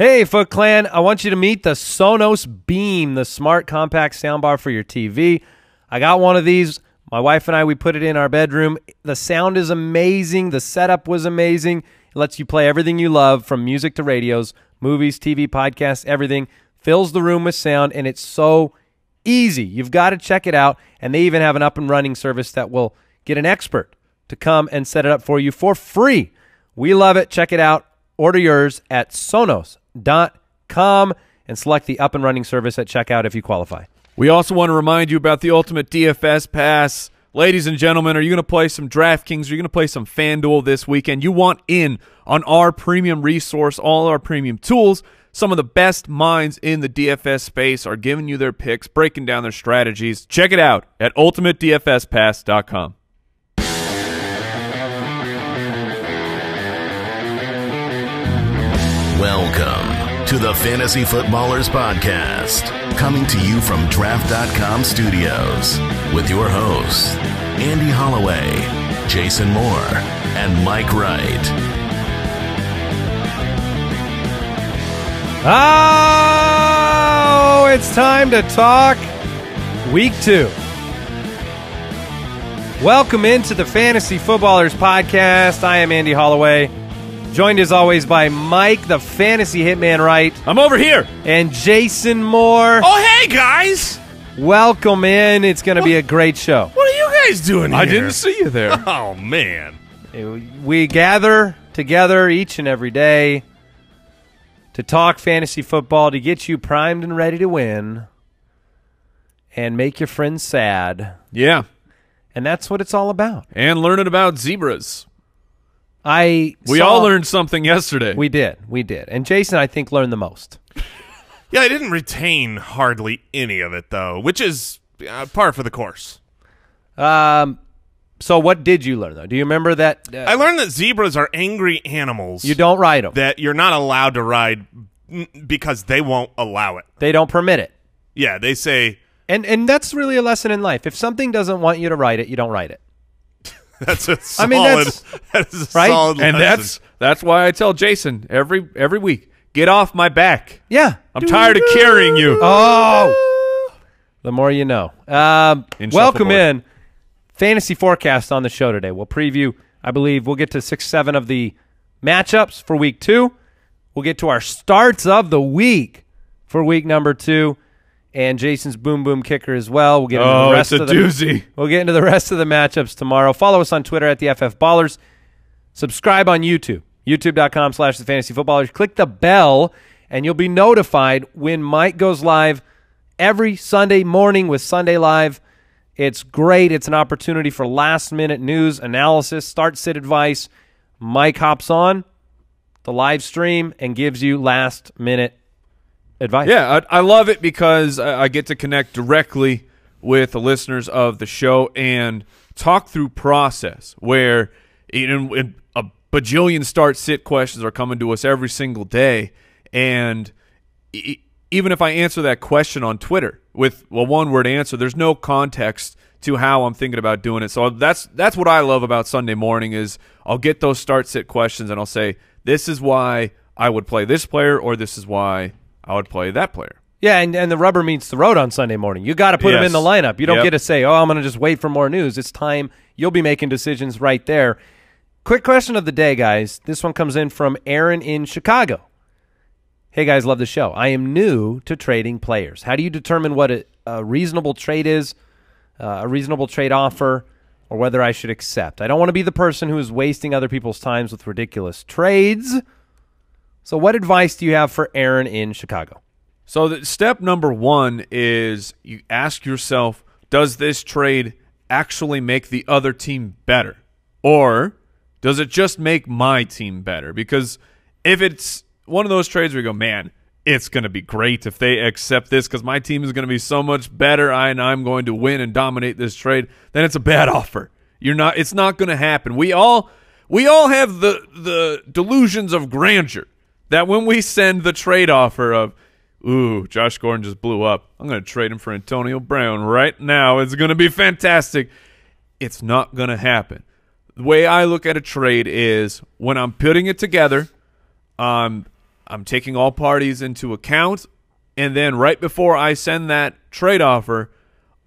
Hey, Foot Clan, I want you to meet the Sonos Beam, the smart compact soundbar for your TV. I got one of these. My wife and I, we put it in our bedroom. The sound is amazing. The setup was amazing. It lets you play everything you love, from music to radios, movies, TV, podcasts, everything. Fills the room with sound, and it's so easy. You've got to check it out, and they even have an up-and-running service that will get an expert to come and set it up for you for free. We love it. Check it out. Order yours at Sonos.com and select the up-and-running service at checkout if you qualify. We also want to remind you about the Ultimate DFS Pass. Ladies and gentlemen, are you going to play some DraftKings? Are you going to play some FanDuel this weekend? You want in on our premium resource, all our premium tools. Some of the best minds in the DFS space are giving you their picks, breaking down their strategies. Check it out at ultimatedfspass.com. Welcome to the Fantasy Footballers Podcast, coming to you from Draft.com Studios with your hosts, Andy Holloway, Jason Moore, and Mike Wright. Oh, it's time to talk Week 2. Welcome into the Fantasy Footballers Podcast. I am Andy Holloway. Joined as always by Mike, the fantasy hitman Wright. I'm over here. And Jason Moore. Oh, hey, guys. Welcome in. It's going to be a great show. What are you guys doing here? I didn't see you there. Oh, man. We gather together each and every day to talk fantasy football, to get you primed and ready to win and make your friends sad. Yeah. And that's what it's all about. And learning about zebras. We all learned something yesterday. We did. And Jason, I think, learned the most. Yeah, I didn't retain hardly any of it, though, which is par for the course. So what did you learn, though? Do you remember that? I learned that zebras are angry animals. You don't ride them. That you're not allowed to ride because they won't allow it. They don't permit it. Yeah, they say. And that's really a lesson in life. If something doesn't want you to ride it, you don't ride it. That's a solid, that's right? solid and lesson. that's why I tell Jason every week, get off my back. Yeah. I'm tired of carrying you. Oh. The more you know. Welcome in. Fantasy forecast on the show today. We'll preview, I believe, we'll get to 6-7 of the matchups for Week 2. We'll get to our starts of the week for week number 2. And Jason's boom boom kicker as well. We'll get into the rest it's a doozy. We'll get into the rest of the matchups tomorrow. Follow us on Twitter at the FF Ballers. Subscribe on YouTube, youtube.com/thefantasyfootballers. Click the bell, and you'll be notified when Mike goes live every Sunday morning with Sunday Live. It's great. It's an opportunity for last-minute news, analysis, start-sit advice. Mike hops on the live stream and gives you last-minute advice. Yeah, I love it because I get to connect directly with the listeners of the show and talk through process where a bajillion start-sit questions are coming to us every single day. And even if I answer that question on Twitter with a one-word answer, there's no context to how I'm thinking about doing it. So that's what I love about Sunday morning is I'll get those start-sit questions and I'll say, this is why I would play this player, or this is why I would play that player. Yeah, and the rubber meets the road on Sunday morning. You got to put them in the lineup. You don't get to say, oh, I'm going to just wait for more news. It's time. You'll be making decisions right there. Quick question of the day, guys. This one comes in from Aaron in Chicago. Hey, guys, love the show. I am new to trading players. How do you determine what a reasonable trade is, a reasonable trade offer, or whether I should accept? I don't want to be the person who is wasting other people's times with ridiculous trades. So what advice do you have for Aaron in Chicago? So step number one is you ask yourself, does this trade actually make the other team better? Or does it just make my team better? Because if it's one of those trades where you go, man, it's going to be great if they accept this because my team is going to be so much better and I'm going to win and dominate this trade, then it's a bad offer. It's not going to happen. We all have the delusions of grandeur. That when we send the trade offer of, ooh, Josh Gordon just blew up. I'm going to trade him for Antonio Brown right now. It's going to be fantastic. It's not going to happen. The way I look at a trade is when I'm putting it together, I'm taking all parties into account, and then right before I send that trade offer,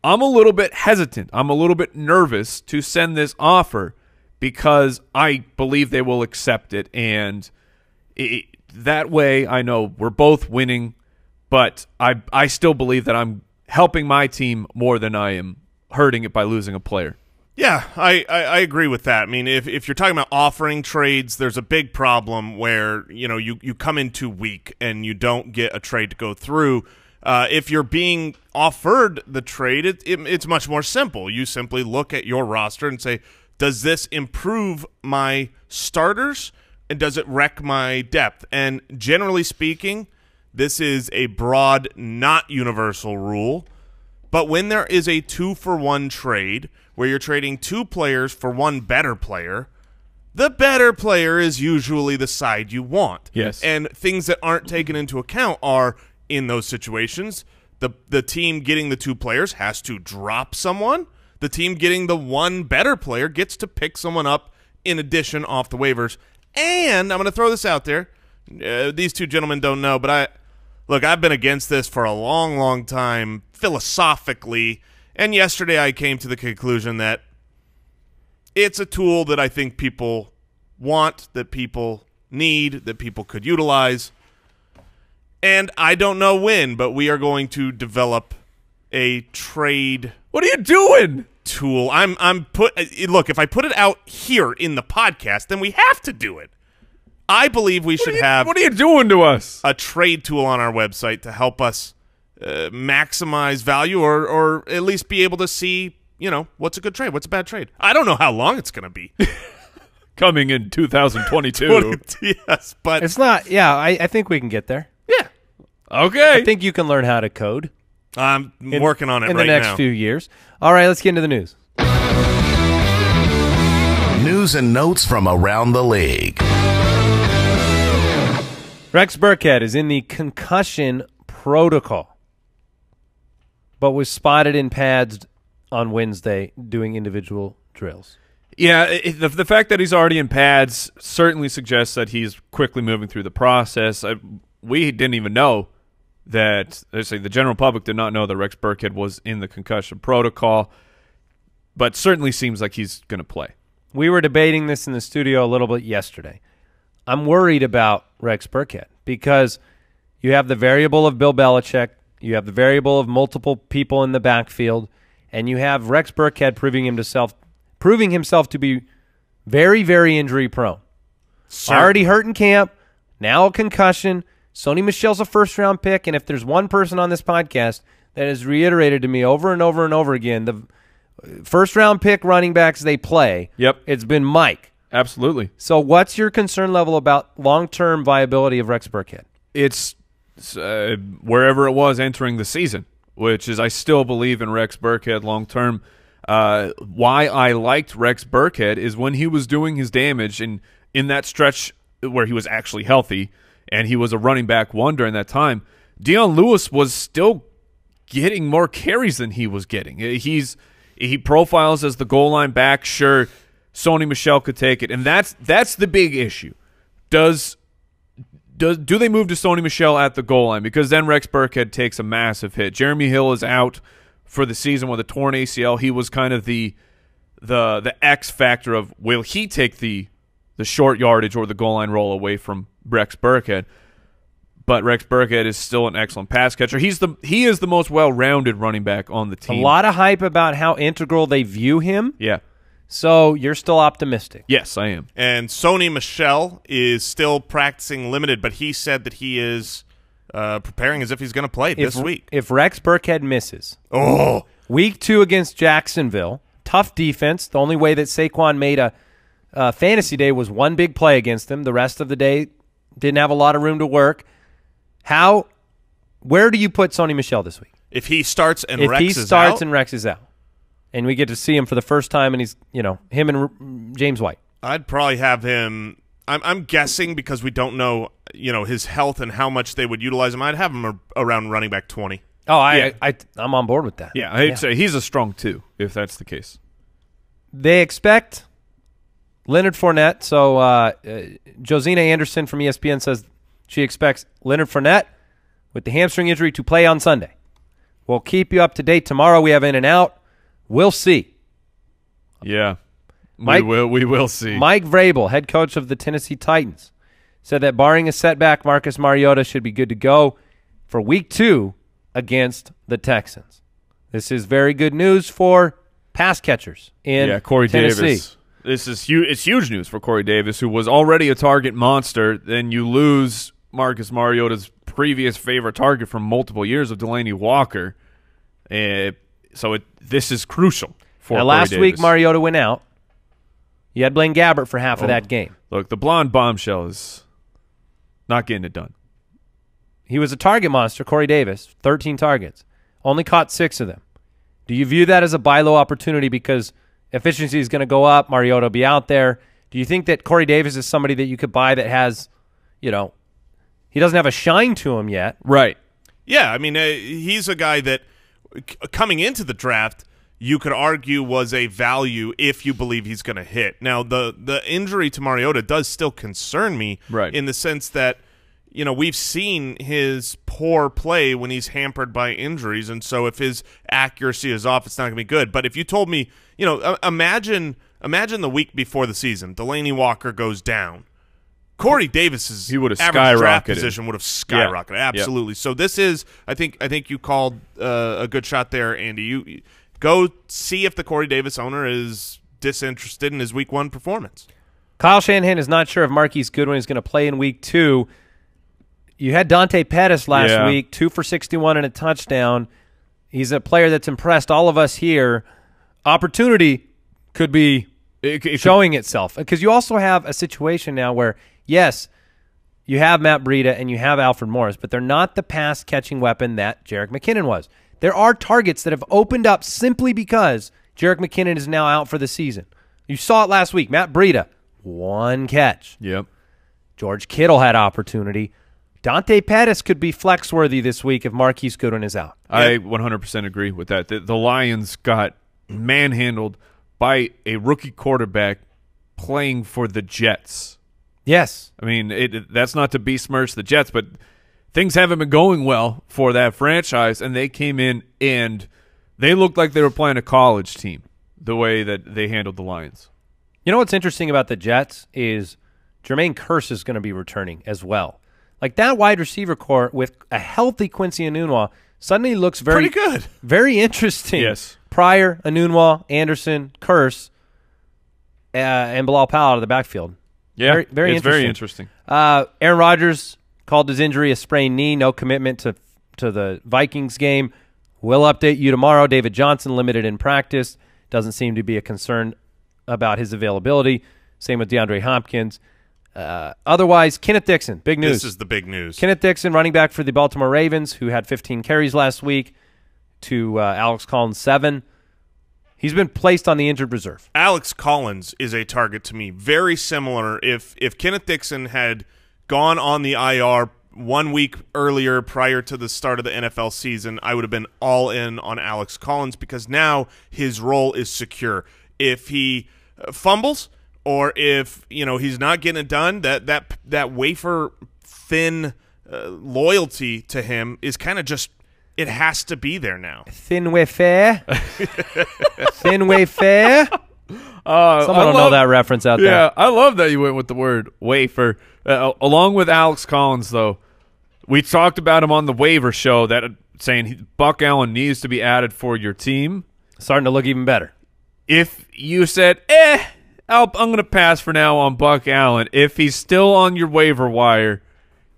I'm a little bit hesitant. I'm a little bit nervous to send this offer because I believe they will accept it, and that way I know we're both winning, but I still believe that I'm helping my team more than I am hurting it by losing a player. Yeah, I agree with that. I mean, if you're talking about offering trades, there's a big problem where, you come in too weak and you don't get a trade to go through. If you're being offered the trade, it's much more simple. You simply look at your roster and say, does this improve my starters and does it wreck my depth? And generally speaking, this is a broad, not universal rule. But when there is a 2-for-1 trade where you're trading 2 players for 1 better player, the better player is usually the side you want. Yes. And things that aren't taken into account are, in those situations, the team getting the 2 players has to drop someone. The team getting the 1 better player gets to pick someone up in addition off the waivers. And I'm going to throw this out there. These 2 gentlemen don't know, but I've been against this for a long, long time philosophically, and yesterday I came to the conclusion that it's a tool that I think people want, that people need, that people could utilize. And I don't know when, but we are going to develop a trade. What are you doing? Tool. Look, if I put it out here in the podcast, then we have to do it. I believe we should have. What are you doing to us? A trade tool on our website to help us maximize value, or at least be able to see, what's a good trade, what's a bad trade. I don't know how long it's going to be. Coming in 2022. Yes, but it's not. Yeah, I think we can get there. Yeah. Okay. I think you can learn how to code. I'm working on it in right the next now. few years. All right, let's get into the news. News and notes from around the league. Rex Burkhead is in the concussion protocol, but was spotted in pads on Wednesday doing individual drills. Yeah, the fact that he's already in pads certainly suggests that he's quickly moving through the process. We didn't even know that, the general public did not know that Rex Burkhead was in the concussion protocol, but certainly seems like he's going to play. We were debating this in the studio a little bit yesterday. I'm worried about Rex Burkhead because you have the variable of Bill Belichick, you have the variable of multiple people in the backfield, and you have Rex Burkhead proving himself to be very, very injury prone. Already hurt in camp, now a concussion. Sony Michel's a first-round pick, and if there's one person on this podcast that has reiterated to me over and over and over again, the first-round pick running backs they play, it's been Mike. Absolutely. So what's your concern level about long-term viability of Rex Burkhead? It's wherever it was entering the season, which is I still believe in Rex Burkhead long-term. Why I liked Rex Burkhead is when he was doing his damage and in that stretch where he was actually healthy and he was a running back 1 during that time, Dion Lewis was still getting more carries than he was getting. He profiles as the goal line back. Sure, Sony Michel could take it, and that's the big issue. Do they move to Sony Michel at the goal line? Because then Rex Burkhead takes a massive hit. Jeremy Hill is out for the season with a torn ACL. He was kind of the X factor of will he take the short yardage or the goal line roll away from Rex Burkhead. But Rex Burkhead is still an excellent pass catcher. He is the most well-rounded running back on the team. A lot of hype about how integral they view him. Yeah. So you're still optimistic? Yes, I am. And Sony Michel is still practicing limited, but he said that he is preparing as if he's going to play this week. If Rex Burkhead misses, week 2 against Jacksonville, tough defense. The only way that Saquon made a fantasy day was one big play against them. The rest of the day didn't have a lot of room to work. Where do you put Sony Michel this week? If he starts and Rex is out, and we get to see him for the first time, and he's him and James White, I'd probably have him. I'm guessing because we don't know his health and how much they would utilize him. I'd have him around running back 20. Oh, I'm on board with that. Yeah, I'd say he's a strong 2 if that's the case. They expect Leonard Fournette. So Josina Anderson from ESPN says she expects Leonard Fournette with the hamstring injury to play on Sunday. We'll keep you up to date tomorrow. We have in and out. We'll see. Yeah, we will see. Mike Vrabel, head coach of the Tennessee Titans, said that barring a setback, Marcus Mariota should be good to go for Week 2 against the Texans. This is very good news for pass catchers in Corey Tennessee. Davis. This is huge. It's huge news for Corey Davis, who was already a target monster. Then you lose Marcus Mariota's previous favorite target from multiple years of Delaney Walker. This is crucial for now, Corey last Davis. week, Mariota went out. You had Blaine Gabbert for half of that game. Look, the blonde bombshell is not getting it done. He was a target monster, Corey Davis, 13 targets. Only caught 6 of them. Do you view that as a buy low opportunity because efficiency is going to go up, Mariota will be out there? Do you think that Corey Davis is somebody that you could buy that has, he doesn't have a shine to him yet? Right. Yeah, I mean, he's a guy that coming into the draft, you could argue was a value if you believe he's going to hit. Now, the injury to Mariota does still concern me in the sense that, we've seen his poor play when he's hampered by injuries, and so if his accuracy is off, it's not going to be good. But if you told me, imagine the week before the season, Delaney Walker goes down. Corey Davis's average draft position would have skyrocketed. Yeah. Absolutely. Yeah. So this is, I think you called a good shot there, Andy. You go see if the Corey Davis owner is disinterested in his Week 1 performance. Kyle Shanahan is not sure if Marquise Goodwin is going to play in Week 2. You had Dante Pettis last week, 2 for 61 and a touchdown. He's a player that's impressed all of us here. Opportunity could be showing itself because you also have a situation now where, yes, you have Matt Breida and you have Alfred Morris, but they're not the pass-catching weapon that Jerick McKinnon was. There are targets that have opened up simply because Jerick McKinnon is now out for the season. You saw it last week. Matt Breida, 1 catch. Yep. George Kittle had opportunity. Dante Pettis could be flex-worthy this week if Marquise Goodwin is out. I 100% agree with that. The Lions got manhandled by a rookie quarterback playing for the Jets. Yes. I mean, that's not to besmirch the Jets, but things haven't been going well for that franchise, and they came in and they looked like they were playing a college team the way that they handled the Lions. You know what's interesting about the Jets is Jermaine Kearse is going to be returning as well. Like that wide receiver core with a healthy Quincy Enunwa suddenly looks very pretty good, very interesting. Yes, Pryor, Enunwa, Anderson, Kearse, and Bilal Powell out of the backfield. Yeah, very interesting. Aaron Rodgers called his injury a sprained knee. No commitment to the Vikings game. We'll update you tomorrow. David Johnson limited in practice. Doesn't seem to be a concern about his availability. Same with DeAndre Hopkins. Otherwise, Kenneth Dixon, big news. This is the big news. Kenneth Dixon, running back for the Baltimore Ravens, who had 15 carries last week to Alex Collins' 7. He's been placed on the injured reserve. Alex Collins is a target to me. Very similar. If Kenneth Dixon had gone on the IR 1 week earlier prior to the start of the NFL season, I would have been all in on Alex Collins because now his role is secure. If he fumbles or if he's not getting it done, that wafer thin loyalty to him is kind of just, it has to be there now. Thin wafer. Thin wafer. Someone will know that reference out there. Yeah, I love that you went with the word wafer. Along with Alex Collins, though, we talked about him on the waiver show, that saying Buck Allen needs to be added for your team. Starting to look even better. If you said, I'm going to pass for now on Buck Allen, if he's still on your waiver wire,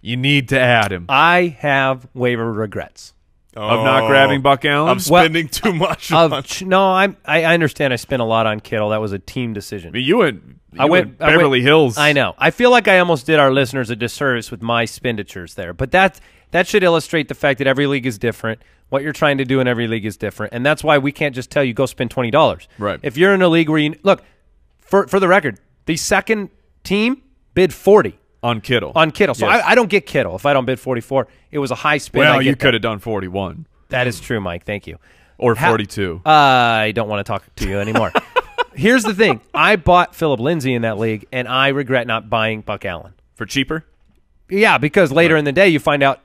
you need to add him. I have waiver regrets. Of not grabbing Buck Allen? I'm spending too much on No, I understand I spent a lot on Kittle. That was a team decision. I mean, you went Beverly Hills. I know. I feel like I almost did our listeners a disservice with my expenditures there. But that should illustrate the fact that every league is different. What you're trying to do in every league is different. And that's why we can't just tell you go spend $20. Right. If you're in a league where you – look, for the record, the second team bid 40. On Kittle. So yes. I don't get Kittle if I don't bid 44. It was a high spin. Well, you could have done 41. That is true, Mike. Thank you. Or 42. I don't want to talk to you anymore. Here's the thing. I bought Phillip Lindsay in that league, and I regret not buying Buck Allen. For cheaper? Yeah, because later in the day you find out,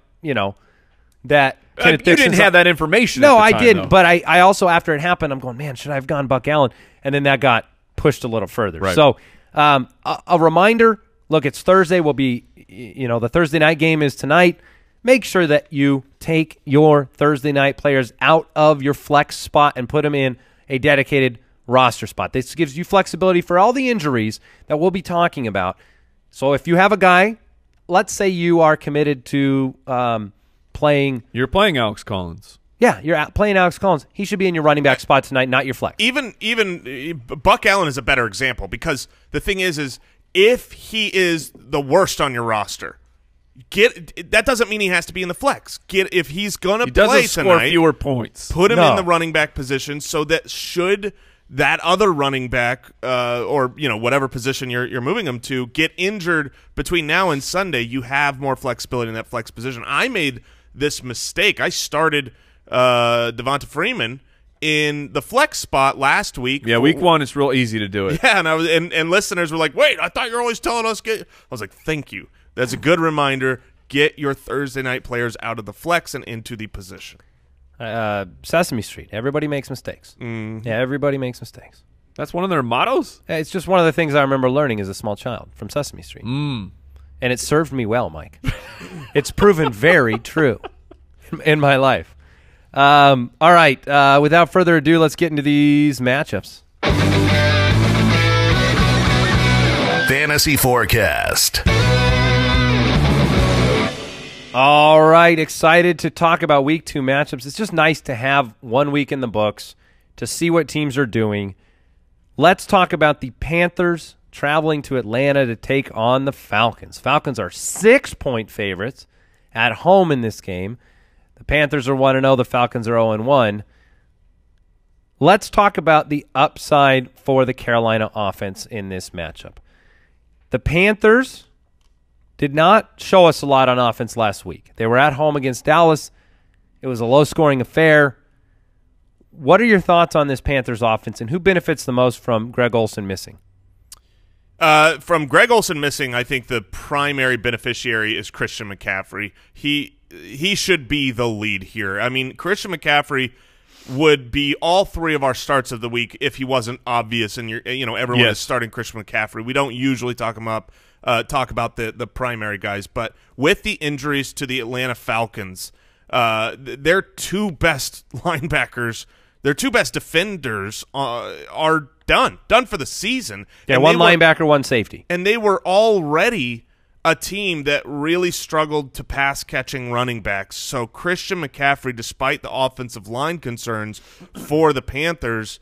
that Kenneth you didn't have that information. No, at the I time, didn't. though. But I also, after it happened, I'm going, man, should I have gone Buck Allen? And then that got pushed a little further. Right. So a reminder, look, it's Thursday. We'll be, the Thursday night game is tonight. Make sure that you take your Thursday night players out of your flex spot and put them in a dedicated roster spot. This gives you flexibility for all the injuries that we'll be talking about. So if you have a guy, let's say you are committed to playing. You're playing Alex Collins. Yeah, you're playing Alex Collins. He should be in your running back spot tonight, not your flex. Even Buck Allen is a better example because the thing is if he is the worst on your roster, that doesn't mean he has to be in the flex. If he's gonna play score tonight, fewer points. Put him in the running back position so that should that other running back or whatever position you're moving him to get injured between now and Sunday, you have more flexibility in that flex position. I made this mistake. I started Devonta Freeman in the flex spot last week. Yeah, week 1 it's real easy to do it. Yeah, and listeners were like, "Wait, I thought you were always telling us I was like, "Thank you. That's a good reminder. Get your Thursday night players out of the flex and into the position." Sesame Street. Everybody makes mistakes. Yeah, everybody makes mistakes. That's one of their mottos? It's just one of the things I remember learning as a small child from Sesame Street. And it served me well, Mike. It's proven very true in my life. All right. Without further ado, let's get into these matchups. Fantasy Forecast. All right, excited to talk about Week 2 matchups. It's just nice to have 1 week in the books to see what teams are doing. Let's talk about the Panthers traveling to Atlanta to take on the Falcons. Falcons are 6-point favorites at home in this game. The Panthers are 1-0. The Falcons are 0-1. Let's talk about the upside for the Carolina offense in this matchup. The Panthers did not show us a lot on offense last week. They were at home against Dallas. It was a low-scoring affair. What are your thoughts on this Panthers offense, and who benefits the most from Greg Olsen missing? From Greg Olsen missing, I think the primary beneficiary is Christian McCaffrey. He should be the lead here. I mean, Christian McCaffrey would be all 3 of our starts of the week if he wasn't obvious and everyone is starting Christian McCaffrey. We don't usually talk about the primary guys, but with the injuries to the Atlanta Falcons, their 2 best linebackers, their 2 best defenders are done for the season. Yeah, and one linebacker, one safety. And they were already a team that really struggled to pass catching running backs. So Christian McCaffrey, despite the offensive line concerns for the Panthers,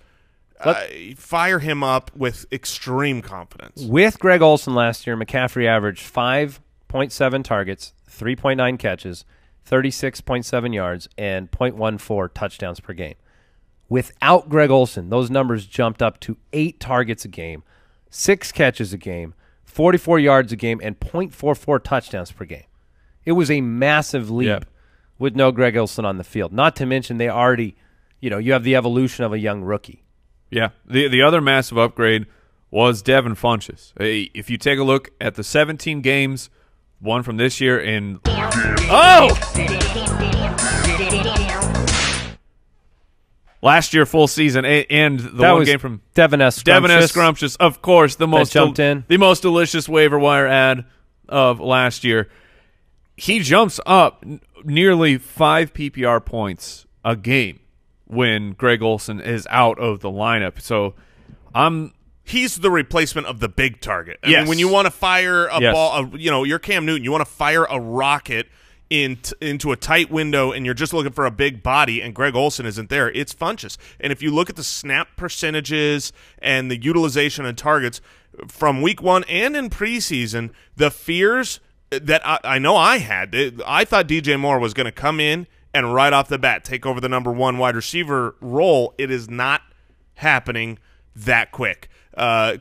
fire him up with extreme confidence. With Greg Olsen last year, McCaffrey averaged 5.7 targets, 3.9 catches, 36.7 yards, and 0.14 touchdowns per game. Without Greg Olsen, those numbers jumped up to 8 targets a game, 6 catches a game, 44 yards a game, and 0.44 touchdowns per game. It was a massive leap with no Greg Olsen on the field. Not to mention they already, you have the evolution of a young rookie. Yeah. The other massive upgrade was Devin Funchess. If you take a look at the 17 games, one from this year and last year full season and the one game from Devin S. Scrumptious, of course, the most delicious waiver wire ad of last year. He jumps up nearly 5 PPR points a game when Greg Olsen is out of the lineup. So he's the replacement of the big target. I mean, when you want to fire a ball, you're Cam Newton, you want to fire a rocket into a tight window and you're just looking for a big body and Greg Olsen isn't there, it's Funchess. And if you look at the snap percentages and the utilization and targets from week 1 and in preseason, the fears that I know I had, I thought DJ Moore was going to come in and right off the bat take over the number 1 wide receiver role. It is not happening that quick.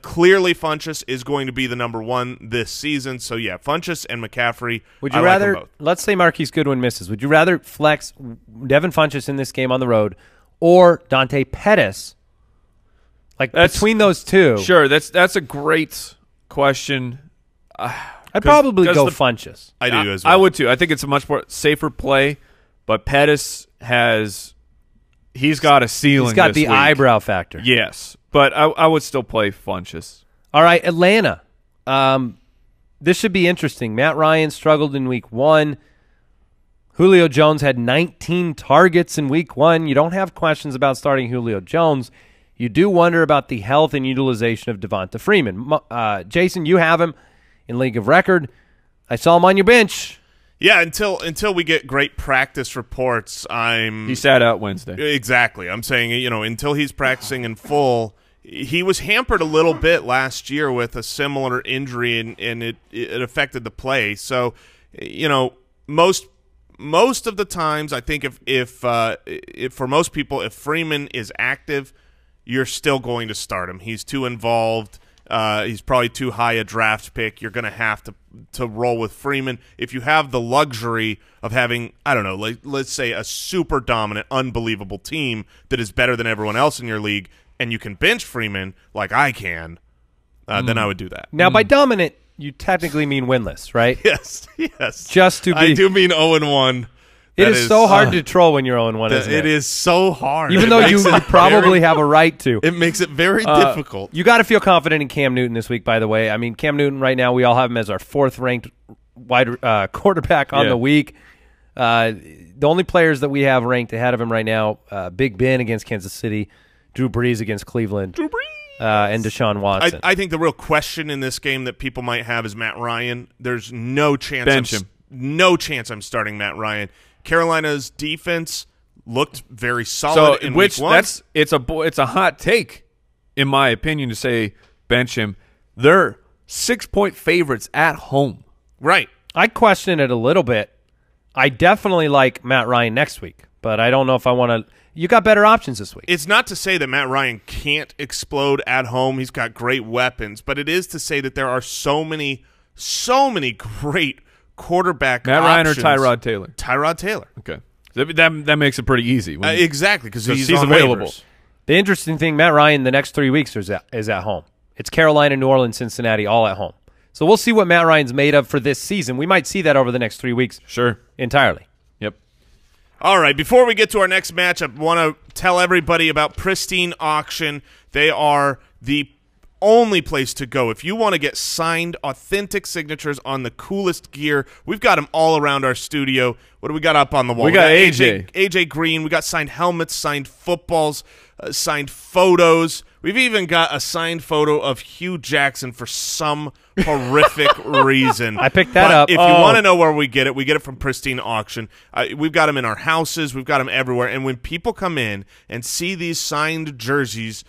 Clearly, Funchess is going to be the number 1 this season. So, yeah, Funchess and McCaffrey, would you rather, like them both. Let's say Marquise Goodwin misses. Would you rather flex Devin Funchess in this game on the road or Dante Pettis? Between those two. Sure, that's a great question. I I'd probably go the Funchess. I do as well. I would too. I think it's a much more safer play, but Pettis he's got a ceiling. He's got this the week. eyebrow factor. Yes, but I would still play Funchess. All right, Atlanta. This should be interesting. Matt Ryan struggled in week 1. Julio Jones had 19 targets in week 1. You don't have questions about starting Julio Jones. You do wonder about the health and utilization of Devonta Freeman. Jason, you have him in League of Record. I saw him on your bench. Yeah, until we get great practice reports, He sat out Wednesday. Exactly. I'm saying, until he's practicing in full, he was hampered a little bit last year with a similar injury, and it affected the play. So, most of the times, I think if for most people, if Freeman is active, you're still going to start him. He's too involved. He's probably too high a draft pick. You're going to have to roll with Freeman. If you have the luxury of having, I don't know, let's say a super dominant, unbelievable team that is better than everyone else in your league, and you can bench Freeman like I can, then I would do that. Now, by dominant, you technically mean winless, right? Yes. Just to be. I do mean 0-1. It is so hard to troll when you're 0-1, isn't it? It is so hard. Even though you probably have a right to. It makes it very difficult. You got to feel confident in Cam Newton this week, by the way. I mean, Cam Newton right now, we all have him as our 4th-ranked quarterback on the week. The only players that we have ranked ahead of him right now, Big Ben against Kansas City, Drew Brees against Cleveland, and Deshaun Watson. I think the real question in this game that people might have is Matt Ryan. There's no chance. Bench him. No chance I'm starting Matt Ryan. Carolina's defense looked very solid in week 1. It's a hot take, in my opinion, to say bench him. They're 6-point favorites at home. Right. I question it a little bit. I definitely like Matt Ryan next week, but I don't know if I want to. You got better options this week. It's not to say that Matt Ryan can't explode at home. He's got great weapons, but it is to say that there are so many great quarterback Matt Ryan or options. Tyrod Taylor? Tyrod Taylor. Okay. That makes it pretty easy. Exactly, because he's on available. waivers. The interesting thing, Matt Ryan, the next 3 weeks is at home. It's Carolina, New Orleans, Cincinnati, all at home. So we'll see what Matt Ryan's made of for this season. We might see that over the next 3 weeks. Sure. Entirely. Yep. All right, before we get to our next matchup, I want to tell everybody about Pristine Auction. They are the only place to go if you want to get signed authentic signatures on the coolest gear. We've got them all around our studio. What do we got up on the wall? We got AJ Green. We got signed helmets, signed footballs, signed photos. We've even got a signed photo of Hugh Jackson for some horrific reason. I picked that up. If you want to know where we get it from Pristine Auction. We've got them in our houses. We've got them everywhere. And when people come in and see these signed jerseys,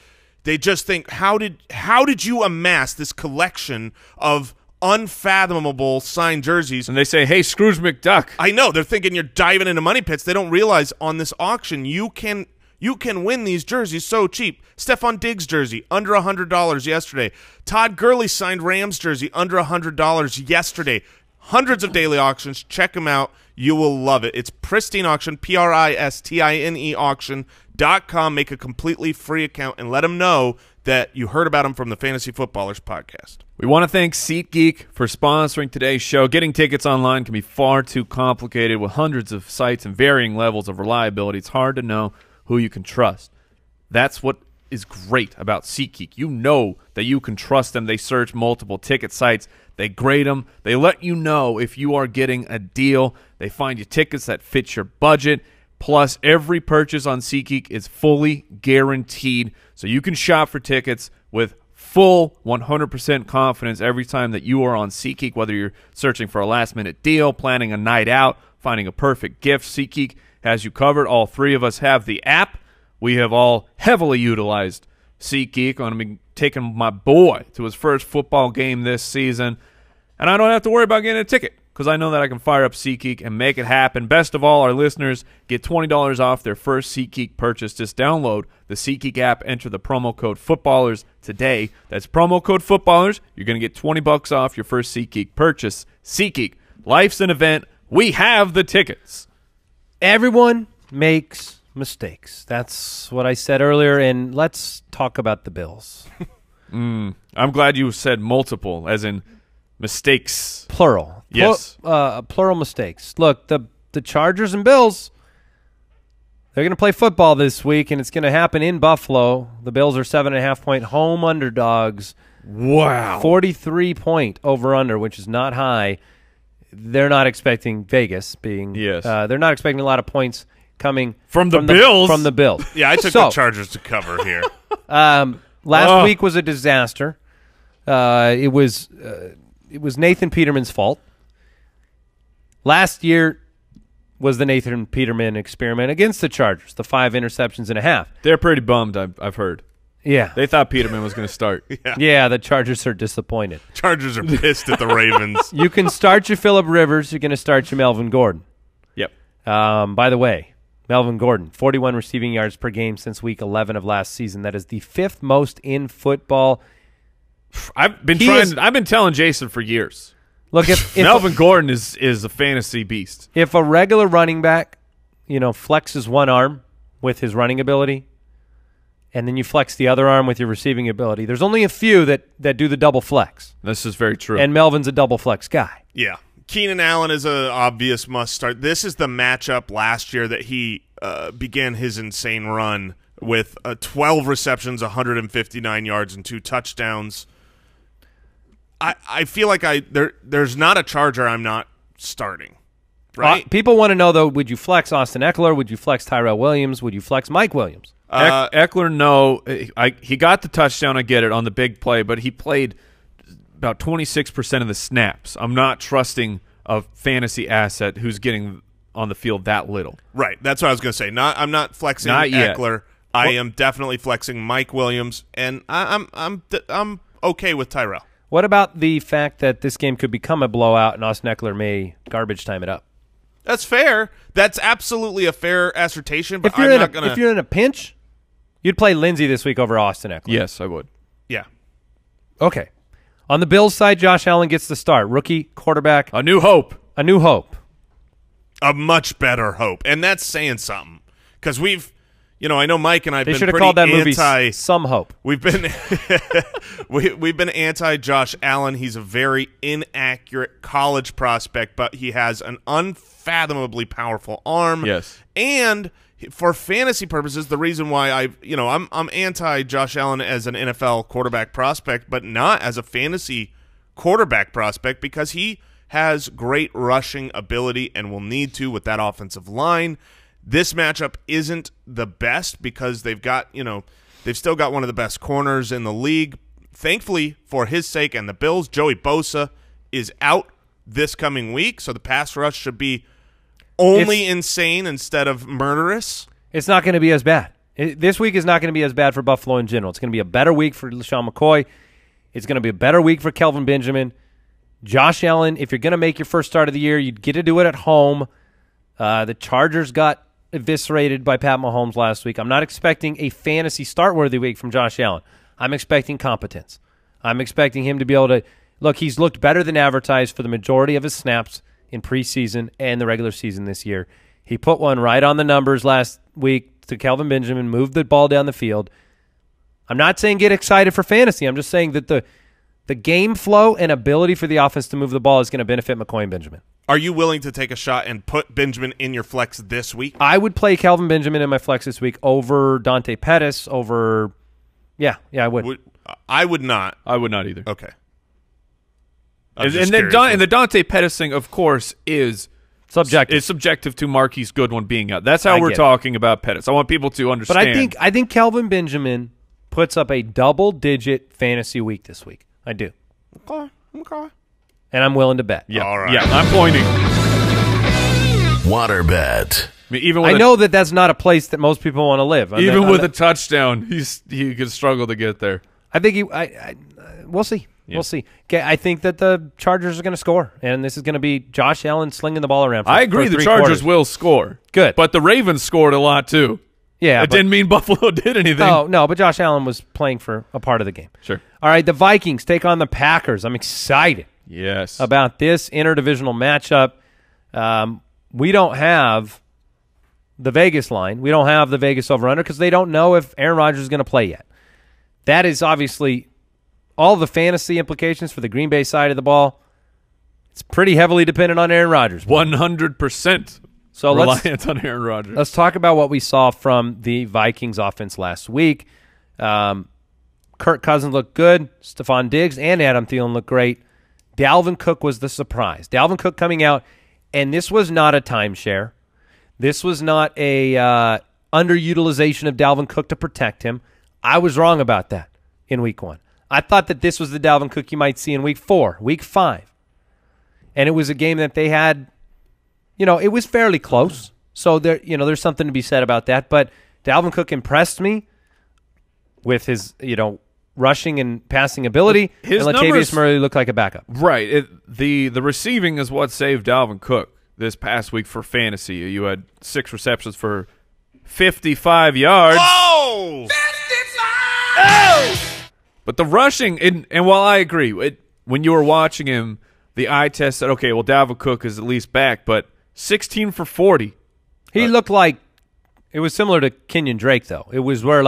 they just think, how did you amass this collection of unfathomable signed jerseys? And they say, hey, Scrooge McDuck. I know. They're thinking you're diving into money pits. They don't realize on this auction you can win these jerseys so cheap. Stephon Diggs jersey, under $100 yesterday. Todd Gurley signed Rams jersey, under $100 yesterday. Hundreds of daily auctions. Check them out. You will love it. It's Pristine Auction, Pristine auction.com. Make a completely free account and let them know that you heard about them from the Fantasy Footballers podcast. We want to thank SeatGeek for sponsoring today's show. Getting tickets online can be far too complicated with hundreds of sites and varying levels of reliability. It's hard to know who you can trust. That's what is great about SeatGeek. You know that you can trust them. They search multiple ticket sites. They grade them. They let you know if you are getting a deal. They find you tickets that fit your budget. Plus, every purchase on SeatGeek is fully guaranteed, so you can shop for tickets with full 100% confidence every time that you are on SeatGeek, whether you're searching for a last-minute deal, planning a night out, finding a perfect gift. SeatGeek has you covered. All three of us have the app. We have all heavily utilized SeatGeek. I'm going to be taking my boy to his first football game this season, and I don't have to worry about getting a ticket because I know that I can fire up SeatGeek and make it happen. Best of all, our listeners get $20 off their first SeatGeek purchase. Just download the SeatGeek app, enter the promo code Footballers today. That's promo code Footballers. You're going to get $20 off your first SeatGeek purchase. SeatGeek, life's an event. We have the tickets. Everyone makes mistakes. That's what I said earlier, and let's talk about the Bills. I'm glad you said multiple, as in Mistakes. Plural. Yes. Plural mistakes. Look, the Chargers and Bills, they're going to play football this week, and it's going to happen in Buffalo. The Bills are 7.5-point home underdogs. Wow. 43-point over-under, which is not high. They're not expecting Vegas being. Yes. They're not expecting a lot of points coming from the Bills. From the Bills. Yeah, I took the Chargers to cover here. Last week was a disaster. It was Nathan Peterman's fault. Last year was the Nathan Peterman experiment against the Chargers, the 5 interceptions and a half. They're pretty bummed, I've heard. Yeah. They thought Peterman was going to start. Yeah, the Chargers are disappointed. Chargers are pissed at the Ravens. You can start your Phillip Rivers. You're going to start your Melvin Gordon. Yep. By the way, Melvin Gordon, 41 receiving yards per game since week 11 of last season. That is the 5th most in football. I've been telling Jason for years. Look, if Melvin Gordon is a fantasy beast. If a regular running back, flexes one arm with his running ability, and then you flex the other arm with your receiving ability, there's only a few that do the double flex. This is very true. And Melvin's a double flex guy. Yeah. Keenan Allen is an obvious must start. This is the matchup last year that he began his insane run with 12 receptions, 159 yards, and 2 touchdowns. I feel like there's not a Charger I'm not starting. Right? People want to know, though, would you flex Austin Eckler? Would you flex Tyrell Williams? Would you flex Mike Williams? Eckler, no. He got the touchdown, I get it, on the big play, but he played about 26% of the snaps. I'm not trusting a fantasy asset who's getting on the field that little. Right. That's what I was going to say. I'm not flexing Eckler. I am definitely flexing Mike Williams, and I'm okay with Tyrell. What about the fact that this game could become a blowout and Austin Eckler may garbage time it up? That's fair. That's absolutely a fair assertion, but if you're in a pinch, you'd play Lindsey this week over Austin Eckler. Yes, I would. Yeah. Okay. On the Bills side, Josh Allen gets the start. Rookie quarterback. A new hope. A new hope. A much better hope. And that's saying something. Because I know Mike and I have been pretty called that movie Some Hope. We've been we've been anti-Josh Allen. He's a very inaccurate college prospect, but he has an unfathomably powerful arm. Yes. And for fantasy purposes, the reason why I'm anti-Josh Allen as an NFL quarterback prospect, but not as a fantasy quarterback prospect, because he has great rushing ability and will need to with that offensive line. This matchup isn't the best because they've still got one of the best corners in the league. Thankfully, for his sake and the Bills, Joey Bosa is out this coming week, so the pass rush should be only insane instead of murderous. It's not going to be as bad. This week is not going to be as bad for Buffalo in general. It's going to be a better week for LaShawn McCoy. It's going to be a better week for Kelvin Benjamin. Josh Allen, if you're going to make your first start of the year, you'd get to do it at home. The Chargers got eviscerated by Pat Mahomes last week. I'm not expecting a fantasy start-worthy week from Josh Allen. I'm expecting competence. I'm expecting him to be able to – look, he's looked better than advertised for the majority of his snaps in preseason and the regular season this year. He put one right on the numbers last week to Kelvin Benjamin, moved the ball down the field. I'm not saying get excited for fantasy. I'm just saying that the game flow and ability for the offense to move the ball is going to benefit McCoy and Benjamin. Are you willing to take a shot and put Benjamin in your flex this week? I would play Kelvin Benjamin in my flex this week over Dante Pettis, over – yeah, I would. I would not. I would not either. Okay. And the Dante Pettis thing, of course, is subjective. It's subjective to Marquise Goodwin being out. That's how we're talking about Pettis. I want people to understand. But I think Kelvin Benjamin puts up a double-digit fantasy week this week. I do. Okay. And I'm willing to bet. Yeah. All right. Yeah, I'm pointing. Water bet. I know that's not a place that most people want to live. Even with a touchdown, he could struggle to get there. I think we'll see. Yeah. We'll see. Okay, I think that the Chargers are going to score, and this is going to be Josh Allen slinging the ball around. I agree. The Chargers will score. Good. But the Ravens scored a lot too. Yeah. It didn't mean Buffalo did anything. No, but Josh Allen was playing for a part of the game. Sure. All right, the Vikings take on the Packers. I'm excited. Yes. About this interdivisional matchup. We don't have the Vegas line. We don't have the Vegas over-under because they don't know if Aaron Rodgers is going to play yet. That is obviously all the fantasy implications for the Green Bay side of the ball it's pretty heavily dependent on Aaron Rodgers. 100% So reliant on Aaron Rodgers. Let's talk about what we saw from the Vikings offense last week. Kirk Cousins looked good. Stephon Diggs and Adam Thielen looked great. Dalvin Cook was the surprise. Dalvin Cook coming out, and this was not a timeshare. This was not a underutilization of Dalvin Cook to protect him. I was wrong about that in week 1. I thought that this was the Dalvin Cook you might see in week 4, week 5. And it was a game that they had, it was fairly close. So there's something to be said about that. But Dalvin Cook impressed me with his, rushing and passing ability. His and Latavius numbers, Murray looked like a backup. Right. The receiving is what saved Dalvin Cook this past week for fantasy. You had 6 receptions for 55 yards. Oh! 55! Oh! But the rushing, and while I agree, when you were watching him, the eye test said, okay, well, Dalvin Cook is at least back, but 16 for 40. He looked like it was similar to Kenyon Drake, though. It was where,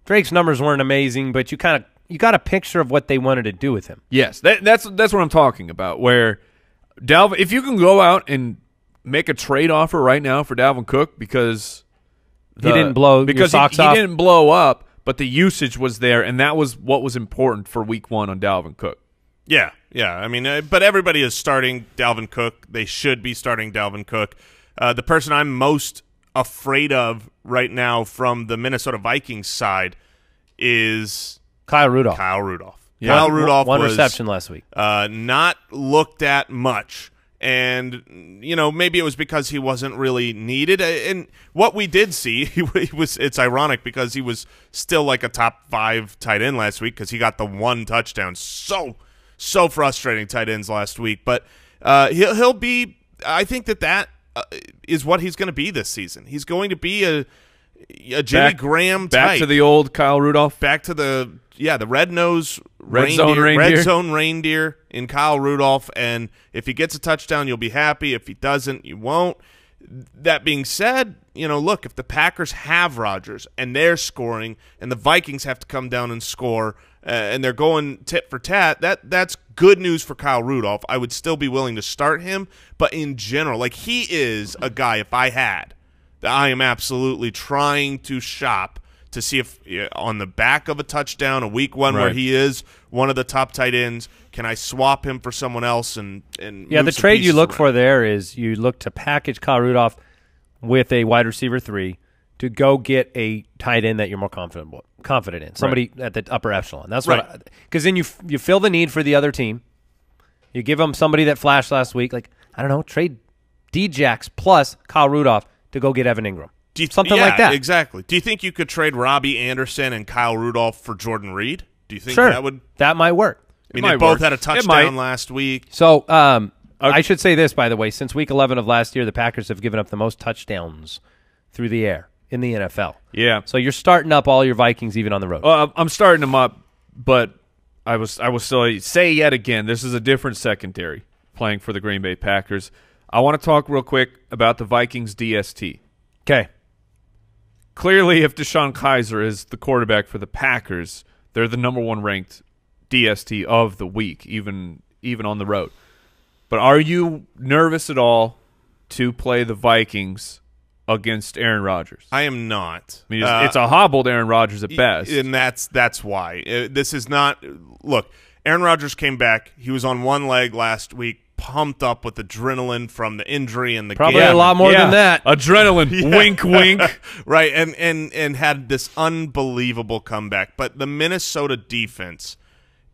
Drake's numbers weren't amazing, but you got a picture of what they wanted to do with him. Yes, that's what I'm talking about, where Dalvin, if you can go out and make a trade offer right now for Dalvin Cook because he didn't blow your socks off. He didn't blow up, but the usage was there, and that was what was important for week 1 on Dalvin Cook. Yeah. I mean, but everybody is starting Dalvin Cook. They should be starting Dalvin Cook. The person I'm most afraid of right now from the Minnesota Vikings side is Kyle Rudolph. Yeah. Kyle Rudolph one was reception last week. Not looked at much. And, maybe it was because he wasn't really needed. And what we did see, it's ironic because he was still like a top 5 tight end last week because he got the 1 touchdown. So frustrating tight ends last week. But he'll be – I think that is what he's going to be this season. He's going to be a Jimmy Graham type. Back to the old Kyle Rudolph. Back to the red-nosed Red zone reindeer in Kyle Rudolph, and if he gets a touchdown, you'll be happy. If he doesn't, you won't. That being said, look, if the Packers have Rodgers and they're scoring and the Vikings have to come down and score and they're going tit for tat, that's good news for Kyle Rudolph. I would still be willing to start him, but in general, he is a guy, if I had, that I am absolutely trying to shop to see if on the back of a touchdown, a week 1 where he is one of the top tight ends, can I swap him for someone else? And the trade you look for there is you look to package Kyle Rudolph with a wide receiver 3 to go get a tight end that you're more confident in, somebody at the upper echelon. That's what, because then you fill the need for the other team. You give them somebody that flashed last week, trade D-Jax plus Kyle Rudolph to go get Evan Ingram. Something like that. Exactly. Do you think you could trade Robbie Anderson and Kyle Rudolph for Jordan Reed? Do you think that might work? I mean, they both had a touchdown last week. So I should say this, by the way. Since week 11 of last year, the Packers have given up the most touchdowns through the air in the NFL. Yeah. So you're starting up all your Vikings even on the road. Well, I'm starting them up, but I will still say yet again, this is a different secondary playing for the Green Bay Packers. I want to talk real quick about the Vikings DST. Okay. Clearly, if Deshaun Kaiser is the quarterback for the Packers, they're the number 1 ranked DST of the week, even on the road. But are you nervous at all to play the Vikings against Aaron Rodgers? I am not. I mean, it's a hobbled Aaron Rodgers at best. And that's why. This is not – look, Aaron Rodgers came back. He was on one leg last week, pumped up with adrenaline from the injury and the probably game. a lot more than that. Adrenaline, wink, wink. Right, and had this unbelievable comeback. But the Minnesota defense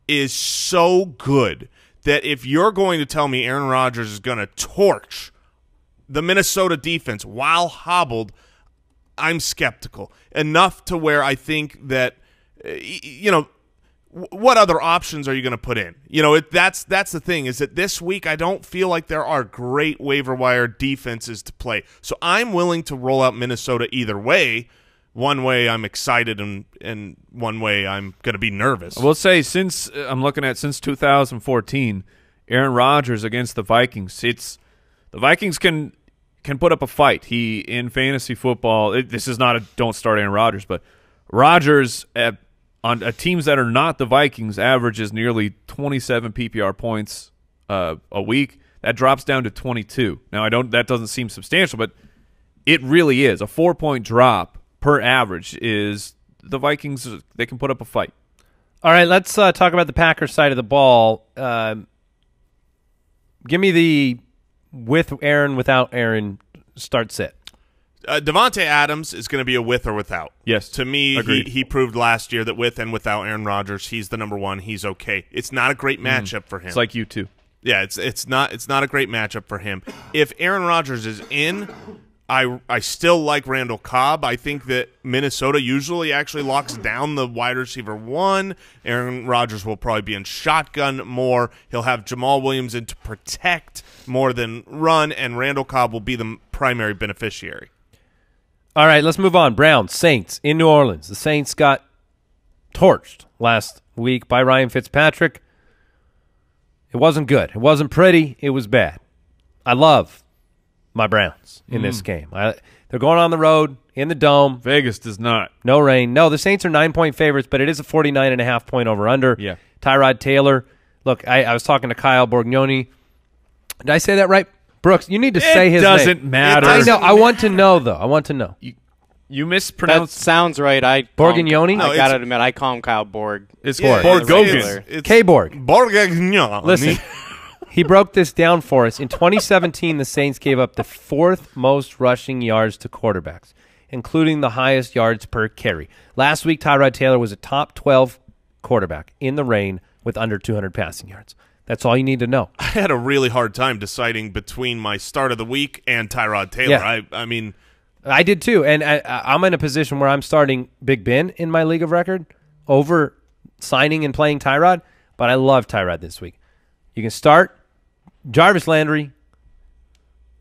is so good that if you're going to tell me Aaron Rodgers is going to torch the Minnesota defense while hobbled, I'm skeptical. Enough to where I think that, what other options are you going to put in? That's the thing, is that this week I don't feel like there are great waiver wire defenses to play. So I'm willing to roll out Minnesota either way. One way I'm excited and one way I'm going to be nervous. I will say, since 2014, Aaron Rodgers against the Vikings, the Vikings can put up a fight. In fantasy football, this is not a don't start Aaron Rodgers, but Rodgers on teams that are not the Vikings averages nearly 27 PPR points a week. That drops down to 22. Now, that doesn't seem substantial, but it really is. A 4-point drop per average is the Vikings. They can put up a fight. All right, let's talk about the Packers side of the ball. Give me the with Aaron, without Aaron, start sit. Devontae Adams is going to be a with or without. Yes. To me, he proved last year that with and without Aaron Rodgers, he's the number one. He's okay. It's not a great matchup for him. It's like you two. Yeah, it's not a great matchup for him. If Aaron Rodgers is in, I still like Randall Cobb. I think that Minnesota usually actually locks down the wide receiver one. Aaron Rodgers will probably be in shotgun more. He'll have Jamal Williams in to protect more than run, and Randall Cobb will be the primary beneficiary. All right, let's move on. Browns, Saints in New Orleans. The Saints got torched last week by Ryan Fitzpatrick. It wasn't good. It wasn't pretty. It was bad. I love my Browns in this game. They're going on the road in the Dome. Vegas does not. No rain. No, the Saints are 9-point favorites, but it is a 49.5-point over-under. Yeah. Tyrod Taylor. Look, I was talking to Kyle Borgnoni. Did I say that right? Brooks, you need to say his name. It doesn't matter. I know. I want to know, though. I want to know. You mispronounced. That sounds right. Borgnoni? I got to admit, I call him Kyle Borg. It's Borg. Borgogan. K-Borg. Borgnoni. Listen, he broke this down for us. In 2017, the Saints gave up the 4th most rushing yards to quarterbacks, including the highest yards per carry. Last week, Tyrod Taylor was a top 12 quarterback in the rain with under 200 passing yards. That's all you need to know. I had a really hard time deciding between my start of the week and Tyrod Taylor. Yeah. I mean, I did too, and I'm in a position where I'm starting Big Ben in my league of record over signing and playing Tyrod, but I love Tyrod this week. You can start Jarvis Landry.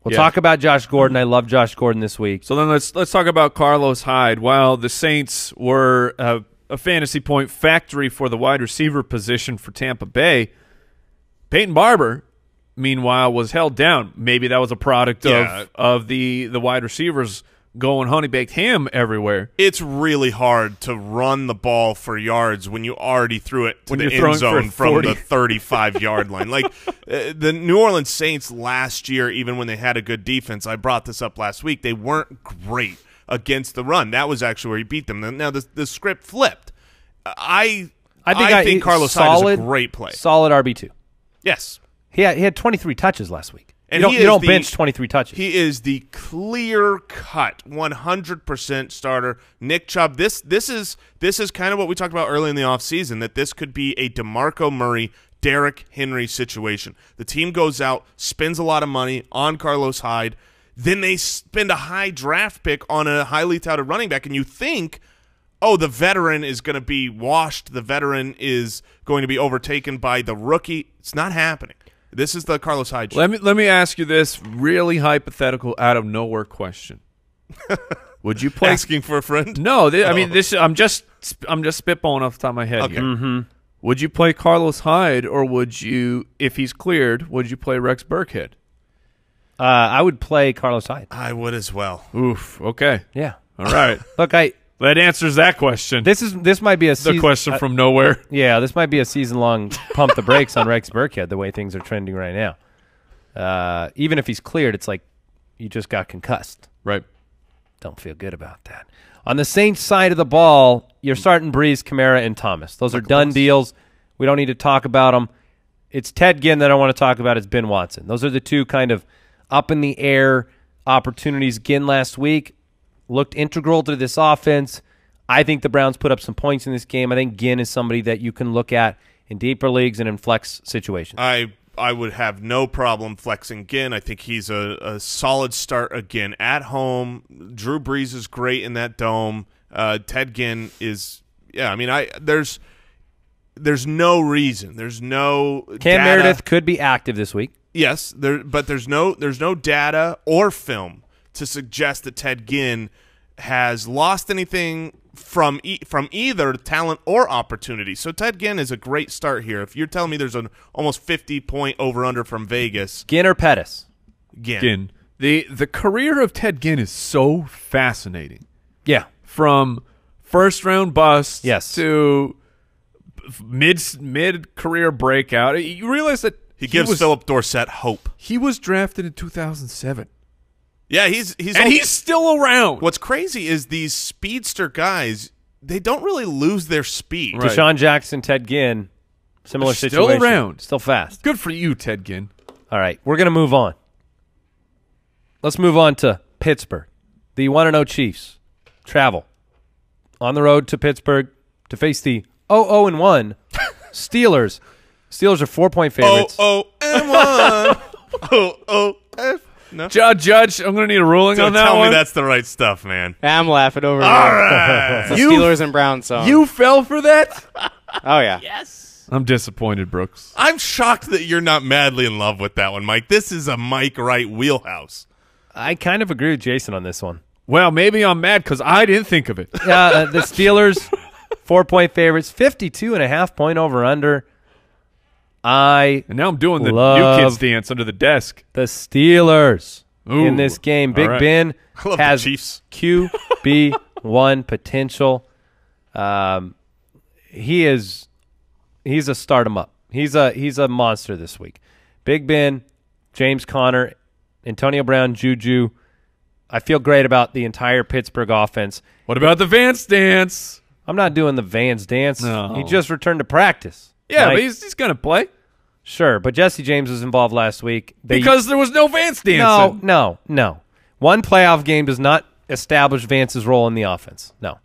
We'll talk about Josh Gordon. I love Josh Gordon this week. So then let's talk about Carlos Hyde. While the Saints were a fantasy point factory for the wide receiver position for Tampa Bay, Peyton Barber, meanwhile, was held down. Maybe that was a product of the wide receivers going honey-baked ham everywhere. It's really hard to run the ball for yards when you already threw it to the end zone from the 35-yard line. Like the New Orleans Saints last year, even when they had a good defense, I brought this up last week, they weren't great against the run. That was actually where he beat them. Now the script flipped. I think Carlos Hyde is a great play. Solid RB2. Yes. He had 23 touches last week. And you don't bench 23 touches. He is the clear-cut 100% starter. Nick Chubb, this is kind of what we talked about early in the offseason, that this could be a DeMarco Murray, Derrick Henry situation. The team goes out, spends a lot of money on Carlos Hyde, then they spend a high draft pick on a highly touted running back, and you think, oh, the veteran is going to be washed. The veteran is going to be overtaken by the rookie. It's not happening. This is the Carlos Hyde show. Let me ask you this really hypothetical, out of nowhere question. Would you play asking for a friend? No, I mean this. I'm just spitballing off the top of my head. Okay. Here. Would you play Carlos Hyde, or would you, if he's cleared, would you play Rex Burkhead? I would play Carlos Hyde. I would as well. Oof. Okay. Yeah. All right. Look, that answers that question. This might be the question from nowhere. Yeah, this might be a season-long pump the brakes on Rex Burkhead, the way things are trending right now. Even if he's cleared, it's like you just got concussed. Right. Don't feel good about that. On the Saints side of the ball, you're starting Breeze, Kamara, and Thomas. Those are done deals. We don't need to talk about them. It's Ted Ginn that I want to talk about. It's Ben Watson. Those are the two kind of up-in-the-air opportunities. Ginn last week looked integral to this offense. I think the Browns put up some points in this game. I think Ginn is somebody that you can look at in deeper leagues and in flex situations. I would have no problem flexing Ginn. I think he's a solid start again at home. Drew Brees is great in that dome. Ted Ginn is, I mean, there's no reason. There's no Cam Meredith could be active this week. Yes, but there's no data or film to suggest that Ted Ginn has lost anything from either talent or opportunity. So Ted Ginn is a great start here. If you're telling me there's an almost 50-point over-under from Vegas. Ginn or Pettis? Ginn. The career of Ted Ginn is so fascinating. Yeah. From first-round bust yes. to mid-career breakout. You realize that He gives Philip Dorsett hope. He was drafted in 2007. Yeah, he's still around. What's crazy is these speedster guys, they don't really lose their speed. Right. Deshaun Jackson, Ted Ginn, similar Still situation. around. Still fast. Good for you, Ted Ginn. All right, we're going to move on. Let's move on to Pittsburgh. The 1-0 Chiefs travel on the road to Pittsburgh to face the 0-1 Steelers. Steelers are 4-point favorites. 0-1. No. Judge, I'm going to need a ruling on that tell one. me that's the right stuff, man. I'm laughing over All here. right. It's the Steelers and Browns song. You fell for that? Oh, yeah. Yes. I'm disappointed, Brooks. I'm shocked that you're not madly in love with that one, Mike. This is a Mike Wright wheelhouse. I kind of agree with Jason on this one. Well, maybe I'm mad because I didn't think of it. The Steelers, 4-point favorites, 52.5-point over-under. And now I'm doing the new kids dance under the desk. The Steelers in Ooh. this game. Big All right. Ben I love the has Chiefs. QB1 potential. He's a start him up. He's a monster this week. Big Ben, James Conner, Antonio Brown, JuJu. I feel great about the entire Pittsburgh offense. What about the Vance dance? I'm not doing the Vans dance. No. He just returned to practice. Yeah, Mike, but he's going to play. Sure, but Jesse James was involved last week. Because there was no Vance dancing. No. One playoff game does not establish Vance's role in the offense. No.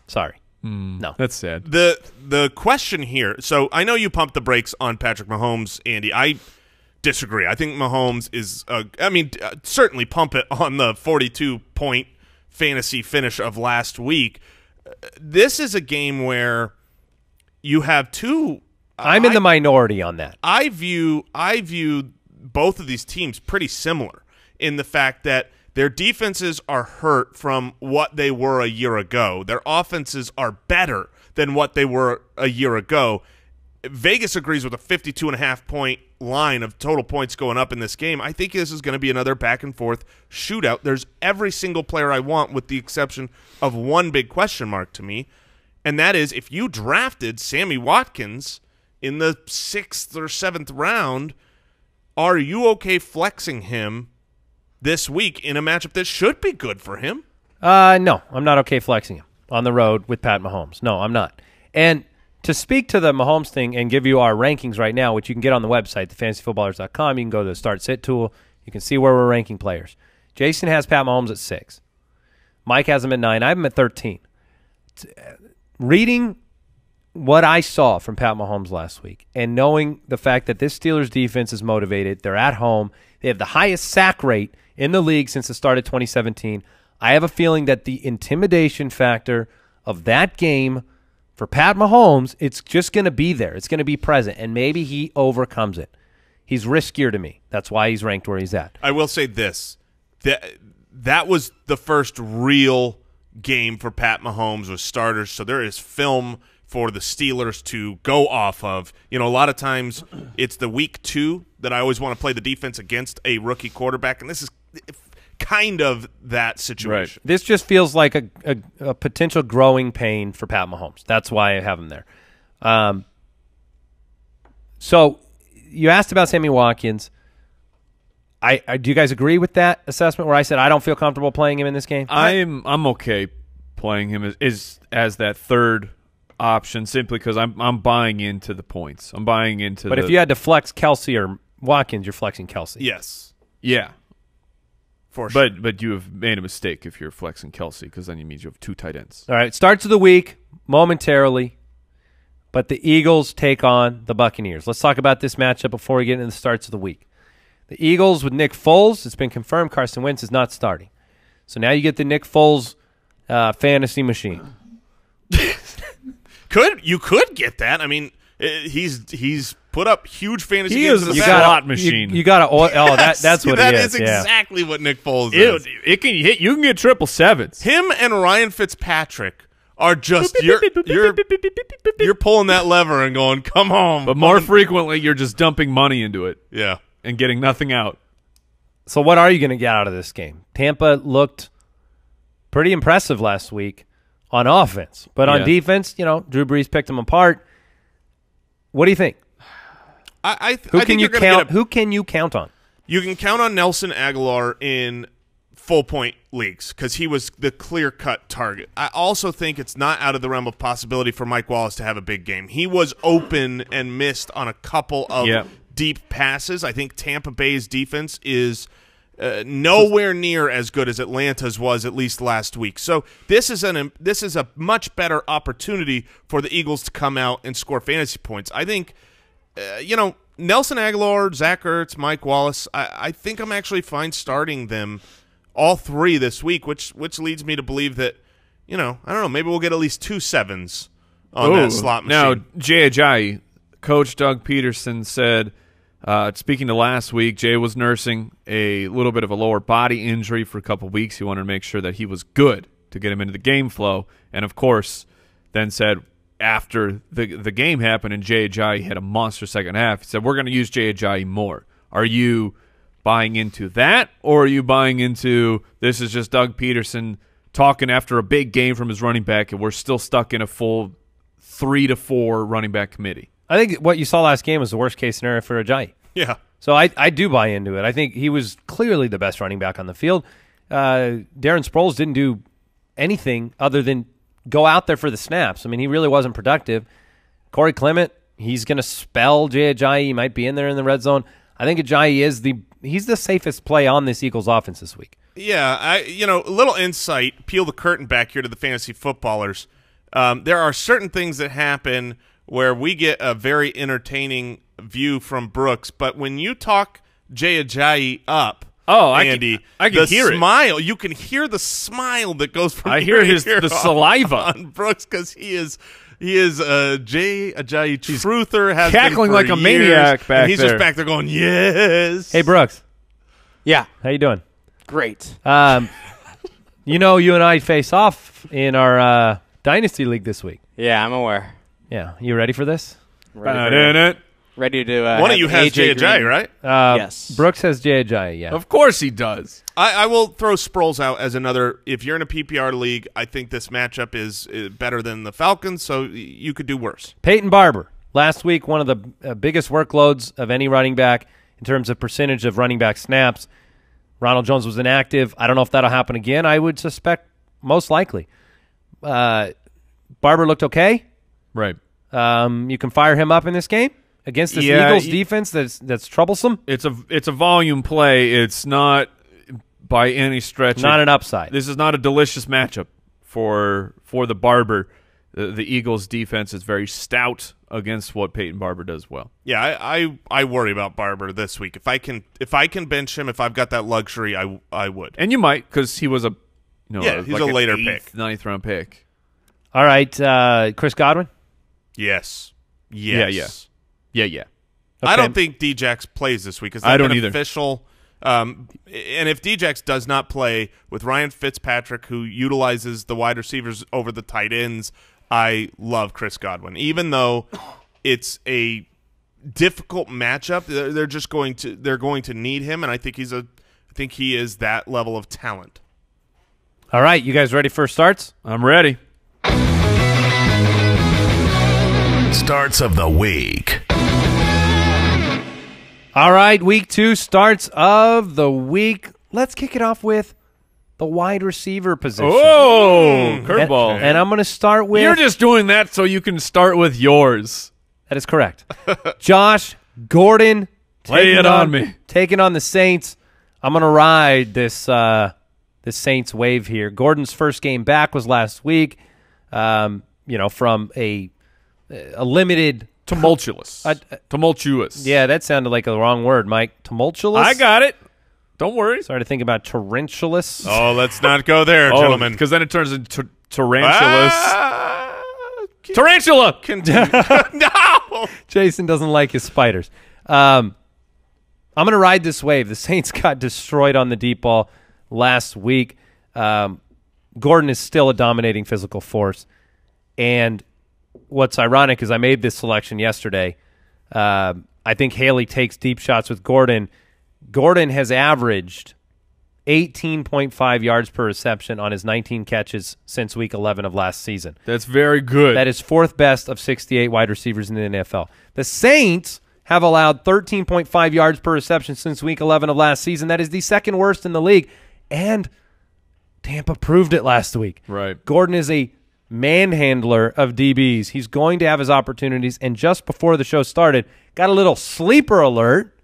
Sorry. No. That's sad. The question here, so I know you pumped the brakes on Patrick Mahomes, Andy. I disagree. I think Mahomes is certainly pump it on the 42-point fantasy finish of last week. This is a game where you have two. I'm in the minority on that. I view both of these teams pretty similar in the fact that their defenses are hurt from what they were a year ago. Their offenses are better than what they were a year ago. Vegas agrees with a 52.5-point line of total points going up in this game. I think this is going to be another back-and-forth shootout. There's every single player I want with the exception of one big question mark to me, and that is if you drafted Sammy Watkins in the 6th or 7th round, are you okay flexing him this week in a matchup that should be good for him? No, I'm not okay flexing him on the road with Pat Mahomes. No, I'm not. And to speak to the Mahomes thing and give you our rankings right now, which you can get on the website, thefantasyfootballers.com, you can go to the start-sit tool. You can see where we're ranking players. Jason has Pat Mahomes at 6. Mike has him at 9. I have him at 13. Reading what I saw from Pat Mahomes last week and knowing the fact that this Steelers defense is motivated, they're at home, they have the highest sack rate in the league since the start of 2017, I have a feeling that the intimidation factor of that game for Pat Mahomes, it's just going to be there. It's going to be present, and maybe he overcomes it. He's riskier to me. That's why he's ranked where he's at. I will say this. That was the first real game for Pat Mahomes with starters, so there is film for the Steelers to go off of. You know, a lot of times it's the week 2 that I always want to play the defense against a rookie quarterback, and this is kind of that situation. Right. This just feels like a potential growing pain for Pat Mahomes. That's why I have him there. So you asked about Sammy Watkins. Do you guys agree with that assessment where I said I don't feel comfortable playing him in this game? I'm okay playing him as that third option simply because I'm buying into the points. I'm buying into. But if you had to flex Kelsey or Watkins, you're flexing Kelsey. Yes. Yeah. For sure. But you have made a mistake if you're flexing Kelsey because then it means you have 2 tight ends. All right, starts of the week momentarily, but the Eagles take on the Buccaneers. Let's talk about this matchup before we get into the starts of the week. The Eagles with Nick Foles, it's been confirmed Carson Wentz is not starting. So now you get the Nick Foles fantasy machine. You could get that. I mean, he's put up huge fantasy He games is in a the slot past. machine. You got to that's what that it is. is exactly what Nick Foles You is. can get 777s. Him and Ryan Fitzpatrick are just you're pulling that lever and going, come home. But more frequently, you're just dumping money into it Yeah. and getting nothing out. So what are you going to get out of this game? Tampa looked pretty impressive last week on offense. But on Yeah. defense, Drew Brees picked them apart. What do you think? I Who think can you you're gonna count? get Who can you count on? You can count on Nelson Aguilar in full-point leagues because he was the clear-cut target. I also think it's not out of the realm of possibility for Mike Wallace to have a big game. He was open and missed on a couple of deep passes. I think Tampa Bay's defense is nowhere near as good as Atlanta's was at least last week. So this is a much better opportunity for the Eagles to come out and score fantasy points. I think, Nelson Aguilar, Zach Ertz, Mike Wallace, I think I'm actually fine starting them all three this week, which leads me to believe that, I don't know, maybe we'll get at least 2 sevens on that slot machine. Now, Jay Ajayi, Coach Doug Peterson said, speaking to last week, Jay was nursing a little bit of a lower body injury for a couple of weeks. He wanted to make sure that he was good to get him into the game flow. And, of course, then said after the game happened and Jay Ajayi had a monster second half, he said, we're going to use Jay Ajayi more. Are you buying into that, or are you buying into this is just Doug Peterson talking after a big game from his running back and we're still stuck in a full 3 to 4 running back committee? I think what you saw last game was the worst-case scenario for Ajayi. Yeah. So I do buy into it. I think he was clearly the best running back on the field. Darren Sproles didn't do anything other than go out there for the snaps. I mean, he really wasn't productive. Corey Clement, he's going to spell Jay Ajayi. He might be in there in the red zone. I think Ajayi is he's the safest play on this Eagles offense this week. Yeah, a little insight, peel the curtain back here to the fantasy footballers. There are certain things that happen where we get a very entertaining view from Brooks, but when you talk Jay Ajayi up, Andy, I can hear smile. You can hear the smile that goes from. I hear the saliva on Brooks because he is Jay Ajayi truther, has cackling been for like a years, maniac back and he's there. just back there going, yes. Hey, Brooks. Yeah. How you doing? Great. You and I face off in our Dynasty League this week. Yeah, I'm aware. Yeah. You ready for this? Ready to one of you has AJ Jay Ajayi, Green. right? Yes. Brooks has Jay Ajayi, yeah. Of course he does. I will throw Sproles out as another. If you're in a PPR league, I think this matchup is better than the Falcons, so you could do worse. Peyton Barber, last week, one of the biggest workloads of any running back in terms of percentage of running back snaps. Ronald Jones was inactive. I don't know if that'll happen again. I would suspect most likely. Barber looked okay. Right. You can fire him up in this game against this Eagles defense that's troublesome. It's a volume play. It's not by any stretch. Not an upside. This is not a delicious matchup for the Barber. The Eagles defense is very stout against what Peyton Barber does well. Yeah, I worry about Barber this week. If I can bench him, if I've got that luxury, I would. And you might, because he was he's a later pick, 9th round pick. All right, Chris Godwin. Yes. Yeah. Okay. I don't think Djax plays this week. I don't either. Official. And if Djax does not play with Ryan Fitzpatrick, who utilizes the wide receivers over the tight ends, I love Chris Godwin. Even though it's a difficult matchup, they're going to need him, and I think he is that level of talent. All right, you guys ready for starts? I'm ready. Starts of the week. All right, week 2 starts of the week. Let's kick it off with the wide receiver position. Oh, curveball. And I'm going to start with... You're just doing that so you can start with yours. That is correct. Josh Gordon. Lay it on me. Taking on the Saints. I'm going to ride this Saints wave here. Gordon's first game back was last week, from a limited... Tumultuous. Tumultuous. Yeah, that sounded like a wrong word, Mike. Tumultuous? I got it. Don't worry. Started to think about torrentialous. Oh, let's not go there, gentlemen. Because then it turns into tarantulas. Tarantula! No! Jason doesn't like his spiders. I'm going to ride this wave. The Saints got destroyed on the deep ball last week. Gordon is still a dominating physical force. And what's ironic is I made this selection yesterday. I think Haley takes deep shots with Gordon. Gordon has averaged 18.5 yards per reception on his 19 catches since week 11 of last season. That's very good. That is 4th best of 68 wide receivers in the NFL. The Saints have allowed 13.5 yards per reception since week 11 of last season. That is the second worst in the league. And Tampa proved it last week. Right. Gordon is a manhandler of DBs. He's going to have his opportunities. And just before the show started, got a little sleeper alert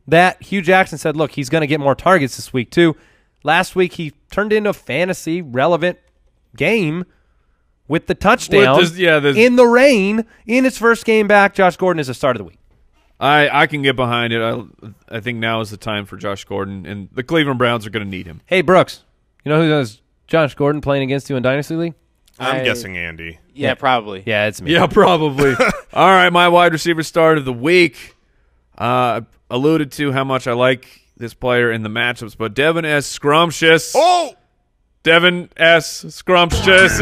that Hugh Jackson said, look, he's going to get more targets this week too. Last week he turned into a fantasy relevant game with the touchdown in the rain in his first game back. Josh Gordon is the start of the week. I can get behind it. I think now is the time for Josh Gordon, and the Cleveland Browns are going to need him. Hey, Brooks, you know who has Josh Gordon playing against you in Dynasty League? I'm guessing Andy. Yeah, probably. Yeah, it's me. Yeah, probably. All right, my wide receiver start of the week. Alluded to how much I like this player in the matchups, but Devin S. Scrumptious. Oh! Devin S. Scrumptious.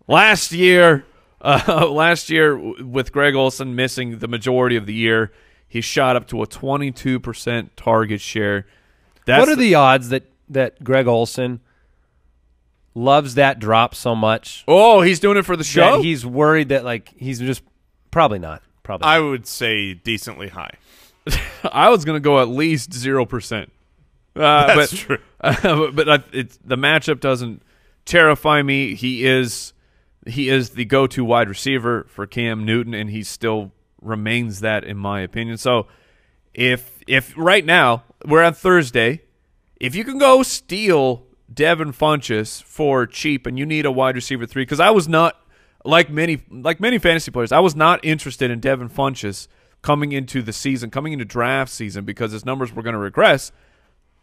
Last year, with Greg Olsen missing the majority of the year, he shot up to a 22% target share. What are the odds that Greg Olsen loves that drop so much? Oh, he's doing it for the show? He's worried that he's just probably not. I would say decently high. I was going to go at least 0%. That's true. But the matchup doesn't terrify me. He is the go-to wide receiver for Cam Newton, and he still remains that in my opinion. So if right now we're on Thursday, if you can go steal Devin Funchess for cheap and you need a wide receiver 3, because I was not like many fantasy players, I was not interested in Devin Funchess coming into draft season because his numbers were going to regress.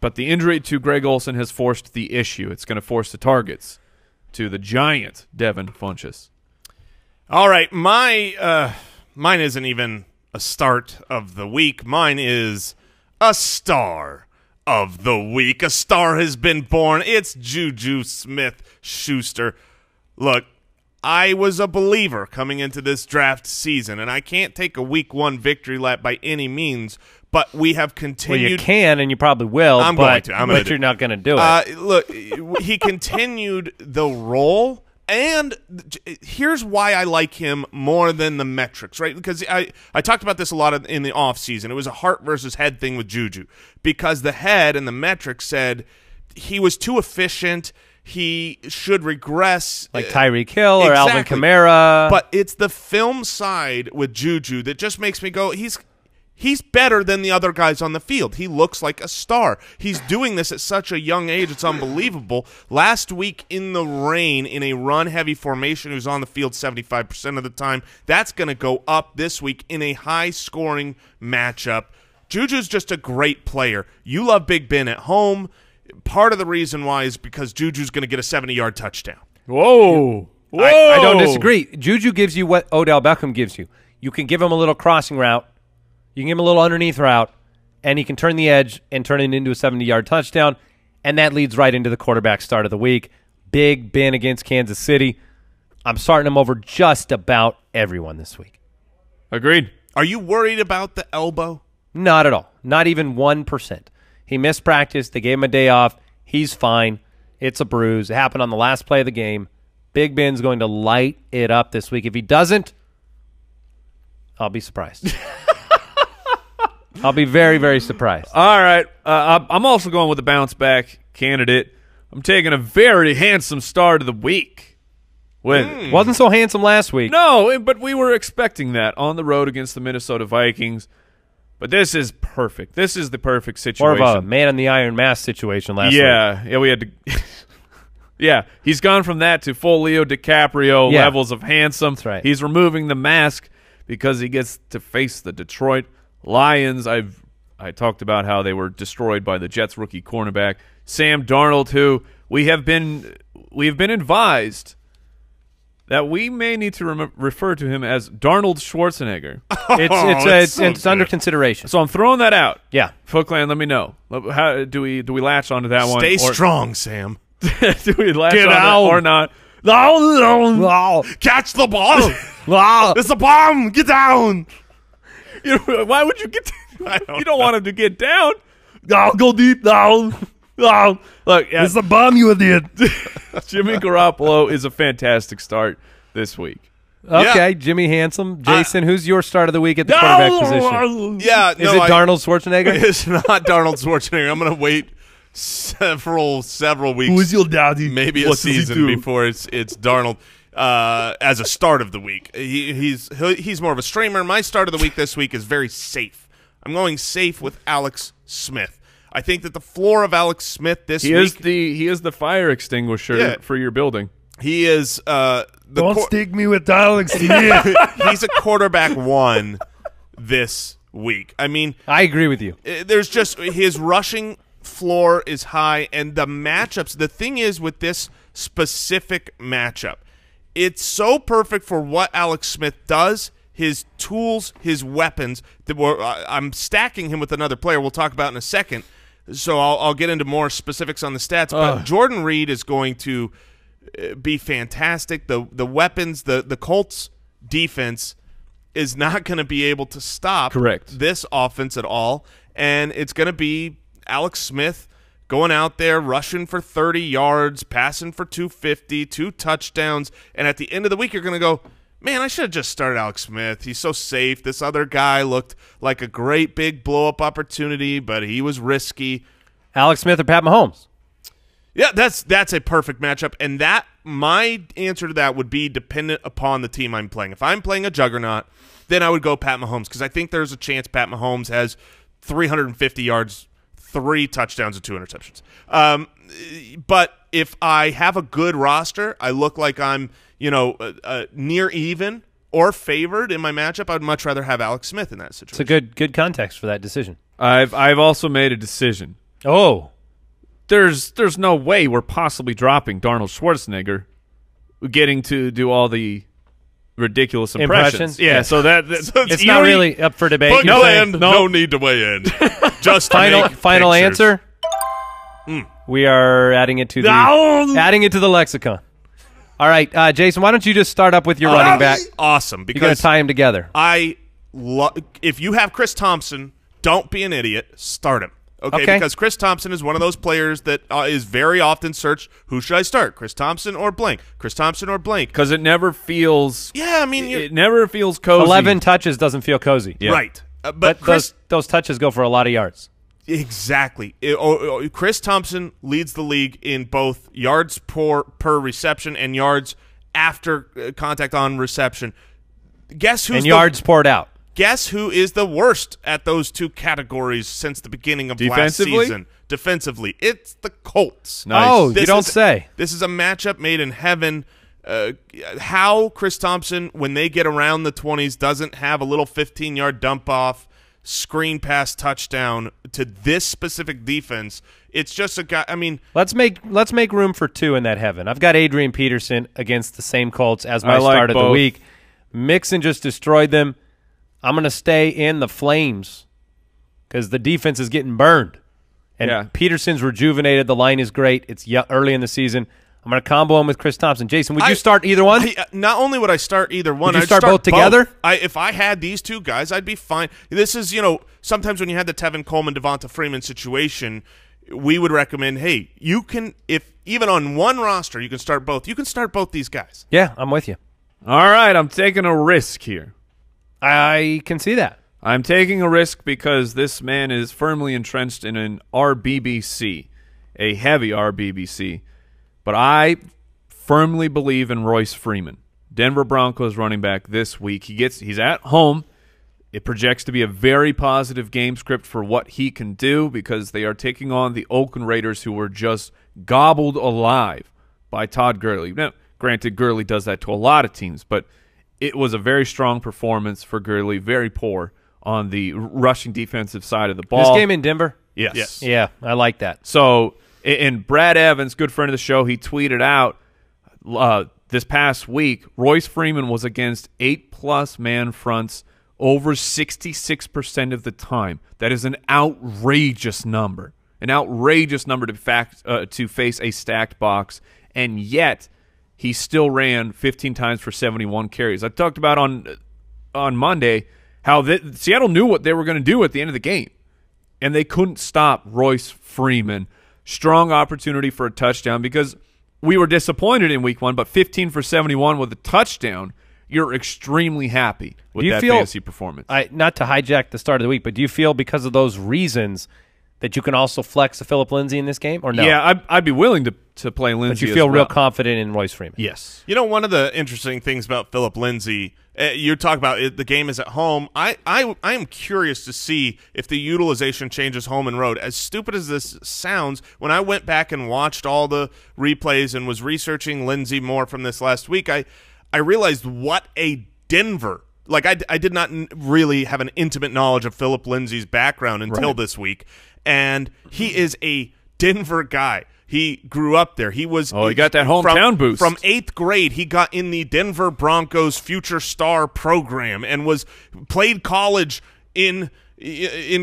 But the injury to Greg Olsen has forced the issue. It's going to force the targets to the giant Devin Funchess. All right, mine isn't even a start of the week. Mine is a star of the week. A star has been born. It's JuJu Smith-Schuster. Look, I was a believer coming into this draft season, and I can't take a week 1 victory lap by any means, but we have continued. Well, you can, and you probably will, but you're not going to do it. Look, he continued the role, and here's why I like him more than the metrics, right? Because I talked about this a lot in the offseason. It was a heart versus head thing with JuJu, because the head and the metrics said he was too efficient, he should regress. Like Tyreek Hill or Alvin Kamara. But it's the film side with JuJu that just makes me go, he's better than the other guys on the field. He looks like a star. He's doing this at such a young age. It's unbelievable. Last week in the rain in a run-heavy formation, he was on the field 75% of the time. That's going to go up this week in a high-scoring matchup. JuJu's just a great player. You love Big Ben at home. Part of the reason why is because JuJu's going to get a 70-yard touchdown. Whoa. I don't disagree. JuJu gives you what Odell Beckham gives you. You can give him a little crossing route. You can give him a little underneath route, and he can turn the edge and turn it into a 70-yard touchdown, and that leads right into the quarterback start of the week. Big Ben against Kansas City. I'm starting him over just about everyone this week. Agreed. Are you worried about the elbow? Not at all. Not even 1%. He missed practice. They gave him a day off. He's fine. It's a bruise. It happened on the last play of the game. Big Ben's going to light it up this week. If he doesn't, I'll be surprised. I'll be very, very surprised. All right. I'm also going with a bounce-back candidate. I'm taking a very handsome start of the week. Wasn't so handsome last week. No, but we were expecting that on the road against the Minnesota Vikings. But this is perfect. This is the perfect situation. More of a man in the iron mask situation last week. Yeah, we had to. Yeah, he's gone from that to full Leo DiCaprio levels of handsome. That's right. He's removing the mask because he gets to face the Detroit Lions. I talked about how they were destroyed by the Jets rookie cornerback Sam Darnold, who we have been advised that we may need to refer to him as Darnold Schwarzenegger. It's under consideration. So I'm throwing that out. Yeah. Foot Clan, let me know. How do we latch onto that one? Stay strong, Sam. Do we latch on that or not? No. Catch the ball. It's a bomb. Get down. Why would you get down? You don't want him to get down. I'll go deep down. Look, it's a bomb, you idiot. Jimmy Garoppolo is a fantastic start this week. Okay, Yeah. Jimmy Handsome. Jason, who's your start of the week at the quarterback position? Yeah, Is it Darnold Schwarzenegger? It's not Darnold Schwarzenegger. I'm going to wait several weeks. Who's your daddy? Maybe a season before it's Darnold as a start of the week. He's more of a streamer. My start of the week this week is very safe. I'm going safe with Alex Smith. I think that the floor of Alex Smith this week he is the fire extinguisher for your building. He is Don't stick me with Alex Smith. he's a quarterback one this week. I mean, I agree with you. there's just his rushing floor is high, and the matchups. The thing is with this specific matchup, it's so perfect for what Alex Smith does. His tools, his weapons. I'm stacking him with another player we'll talk about in a second, so I'll get into more specifics on the stats. But Jordan Reed is going to be fantastic. The weapons, the Colts defense is not going to be able to stop this offense at all, and it's going to be Alex Smith going out there, rushing for 30 yards, passing for 250, 2 touchdowns, and at the end of the week you're going to go, man, I should have just started Alex Smith. He's so safe. This other guy looked like a great big blow-up opportunity, but he was risky. Alex Smith or Pat Mahomes? Yeah, that's a perfect matchup, and that my answer to that would be dependent upon the team I'm playing. If I'm playing a juggernaut, then I would go Pat Mahomes because I think there's a chance Pat Mahomes has 350 yards, 3 touchdowns, and 2 interceptions. But if I have a good roster, I look like I'm near even or favored in my matchup. I'd much rather have Alex Smith in that situation. It's a good context for that decision. I've also made a decision. Oh. There's no way we're possibly dropping Darnold Schwarzenegger, getting to do all the ridiculous impressions. Yeah, so it's not really up for debate. No need to weigh in. Just final answer. We are adding it to the lexicon. All right, Jason, why don't you just start up with your running back? Awesome, you're because going to tie him together. If you have Chris Thompson, don't be an idiot. Start him. Okay, because Chris Thompson is one of those players that is very often searched. Who should I start? Chris Thompson or blank? Chris Thompson or blank? Because it never feels. Yeah, I mean, it never feels cozy. 11 touches doesn't feel cozy. Yeah. Right, but those touches go for a lot of yards. Exactly. Chris Thompson leads the league in both yards per reception and yards after contact on reception. Guess who's yards poured out. Guess who is the worst at those 2 categories since the beginning of last season? Defensively, it's the Colts. Nice. Oh, you don't say. This is a matchup made in heaven. How Chris Thompson, when they get around the 20s, doesn't have a little 15-yard dump-off, screen pass touchdown to this specific defense. It's just a guy. I mean, let's make room for 2 in that heaven. I've got Adrian Peterson against the same Colts as my start of the week. Mixon just destroyed them. I'm going to stay in the flames because the defense is getting burned. And Peterson's rejuvenated. The line is great. It's early in the season. I'm going to combo him with Chris Thompson. Jason, would you start either one? Not only would I start either one, I'd start both together? If I had these 2 guys, I'd be fine. This is, sometimes when you had the Tevin Coleman, Devonta Freeman situation, we would recommend, hey, you can, if even on one roster, you can start both. You can start both these guys. Yeah, I'm with you. All right, I'm taking a risk here. I can see that. I'm taking a risk because this man is firmly entrenched in an RBBC, a heavy RBBC. But I firmly believe in Royce Freeman, Denver Broncos running back this week. He's at home. It projects to be a very positive game script for what he can do because they are taking on the Oakland Raiders, who were just gobbled alive by Todd Gurley. Now, granted, Gurley does that to a lot of teams, but it was a very strong performance for Gurley, very poor on the rushing defensive side of the ball. This game in Denver? Yes. Yeah, I like that. So, and Brad Evans, good friend of the show, he tweeted out this past week, Royce Freeman was against 8+ man fronts over 66% of the time. That is an outrageous number. An outrageous number to face a stacked box, and yet he still ran 15 times for 71 carries. I talked about on Monday how Seattle knew what they were going to do at the end of the game, and they couldn't stop Royce Freeman. Strong opportunity for a touchdown because we were disappointed in week 1, but 15 for 71 with a touchdown, you're extremely happy with that fantasy performance. Not to hijack the start of the week, but do you feel because of those reasons that you can also flex a Phillip Lindsay in this game, or no? Yeah, I'd be willing to play Lindsay. But you feel real confident in Royce Freeman. Yes. You know, one of the interesting things about Phillip Lindsay, you talk about the game is at home. I am curious to see if the utilization changes home and road. As stupid as this sounds, when I went back and watched all the replays and was researching Lindsay more from this last week, I realized what a Denver. Like, I did not really have an intimate knowledge of Phillip Lindsay's background until this week. And he is a Denver guy. He grew up there. He was he got that hometown boost. From 8th grade, he got in the Denver Broncos Future Star program and played college in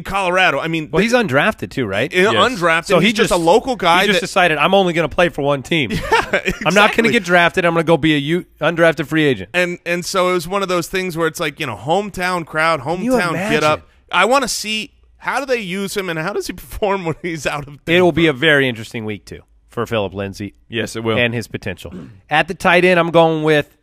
Colorado. I mean, well, he's undrafted too, right? Undrafted. So he's just a local guy. He just decided, I'm only going to play for one team. Yeah, exactly. I'm not going to get drafted. I'm going to go be a undrafted free agent. And so it was one of those things where it's like, hometown crowd, hometown get up. I want to see, how do they use him and how does he perform when he's out of Denver? It will be a very interesting week, too, for Phillip Lindsay. Yes, it will. And his potential. At the tight end, I'm going with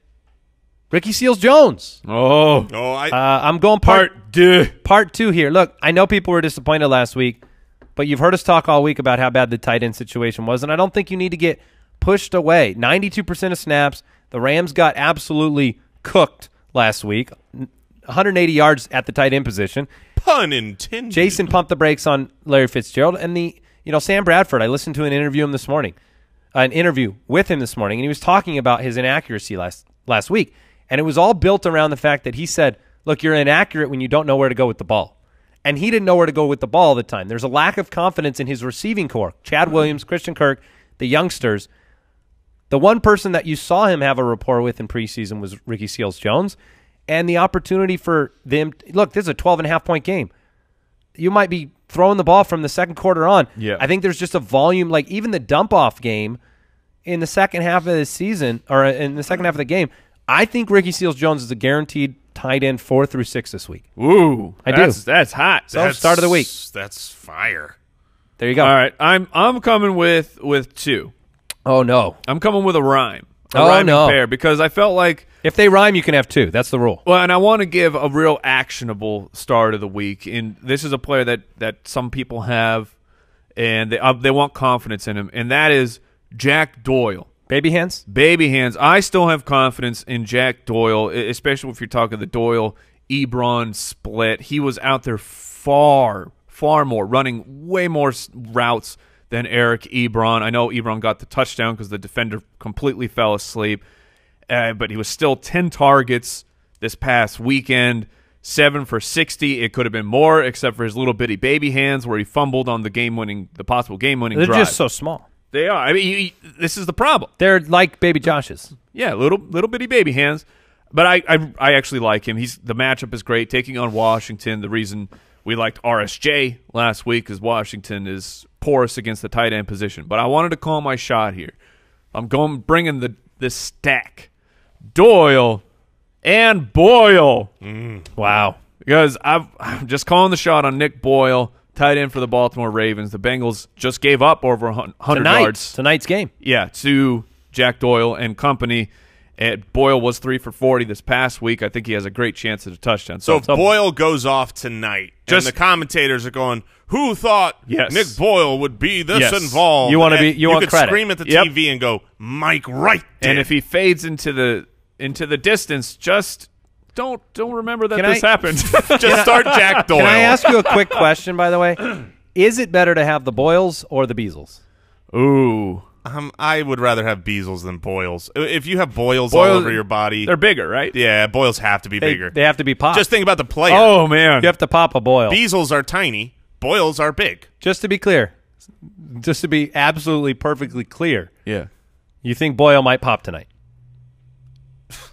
Ricky Seals-Jones. I'm going part 2 here. Look, I know people were disappointed last week, but you've heard us talk all week about how bad the tight end situation was, and I don't think you need to get pushed away. 92% of snaps. The Rams got absolutely cooked last week. 180 yards at the tight end position. Pun intended. Jason pumped the brakes on Larry Fitzgerald, and Sam Bradford. I listened to an interview with him this morning, and he was talking about his inaccuracy last week, and it was all built around the fact that he said, "Look, you're inaccurate when you don't know where to go with the ball," and he didn't know where to go with the ball all the time. There's a lack of confidence in his receiving core. Chad Williams, Christian Kirk, the youngsters. The one person that you saw him have a rapport with in preseason was Ricky Seals-Jones. And the opportunity for them – look, this is a 12.5-point game. You might be throwing the ball from the second quarter on. Yeah. I think there's just a volume – like even the dump-off game in the second half of the season or in the second half of the game, I think Ricky Seals-Jones is a guaranteed tight end 4 through 6 this week. Ooh. I do. That's hot. So start of the week. That's fire. There you go. All right. I'm coming with 2. Oh, no. I'm coming with a rhyme. Rhyming pair, because I felt like if they rhyme, you can have 2. That's the rule. Well, and I want to give a real actionable start of the week. And this is a player that some people have, and they want confidence in him, and that is Jack Doyle. Baby hands? Baby hands. I still have confidence in Jack Doyle, especially if you're talking the Doyle-Ebron split. He was out there far more, running way more routes than Eric Ebron. I know Ebron got the touchdown because the defender completely fell asleep, but he was still 10 targets this past weekend, 7 for 60. It could have been more, except for his little bitty baby hands where he fumbled on the possible game-winning drive. They're just so small. They are. I mean, this is the problem. They're like baby Josh's. Yeah, little bitty baby hands. But I actually like him. The matchup is great. Taking on Washington, the reason we liked RSJ last week is Washington is porous against the tight end position. But I wanted to call my shot here. I'm bringing this stack. Doyle and Boyle. Wow. Because I'm just calling the shot on Nick Boyle, tight end for the Baltimore Ravens. The Bengals just gave up over 100 yards. Tonight's game. Yeah, to Jack Doyle and company. And Boyle was 3 for 40 this past week. I think he has a great chance at a touchdown. So if Boyle goes off tonight, and the commentators are going, "Who thought Nick Boyle would be this involved?" You want could credit. Scream at the TV and go, "Mike Wright did." And if he fades into the distance, just don't remember that this happened. Just start Jack Doyle. Can I ask you a quick question, by the way? Is it better to have the Boyles or the Beasles? Ooh. I would rather have Beasles than Boyles. If you have Boyles all over your body, they're bigger, right? Yeah, Boyles have to be bigger. They have to be popped. Just think about the player. Oh man, you have to pop a Boyle. Beasles are tiny. Boyles are big. Just to be clear, just to be absolutely perfectly clear. Yeah. You think Boyle might pop tonight?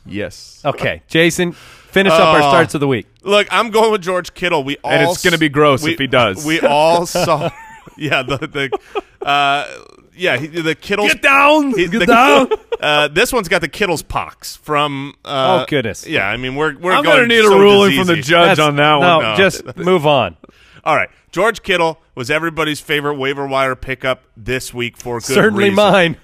Yes. Okay, Jason, finish up our starts of the week. Look, I'm going with George Kittle. And it's going to be gross if he does. We all saw. Yeah, the Kittle. Get down. Get down. This one's got the Kittle's pox from. Oh goodness. Yeah, I mean we're I'm going to need so a ruling diseasy. from the judge on that one. No, just move on. All right, George Kittle was everybody's favorite waiver wire pickup this week for good Certainly reason. mine.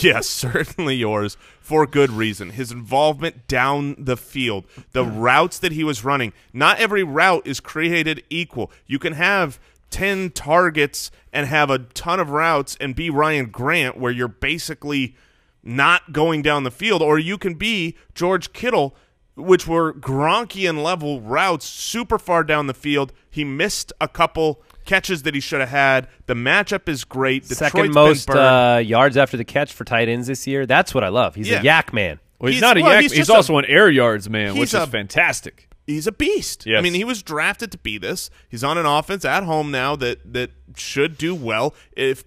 Yes, certainly yours, for good reason. His involvement down the field, the routes that he was running. Not every route is created equal. You can have 10 targets and have a ton of routes and be Ryan Grant where you're basically not going down the field, or you can be George Kittle, which were Gronkian level routes super far down the field. He missed a couple catches that he should have had. The matchup is great. Second most yards after the catch for tight ends this year. That's what I love. He's a yak man. Well, he's not a yak. He's also an air yards man, which is fantastic. He's a beast. Yes. I mean, he was drafted to be this. He's on an offense at home now that should do well. If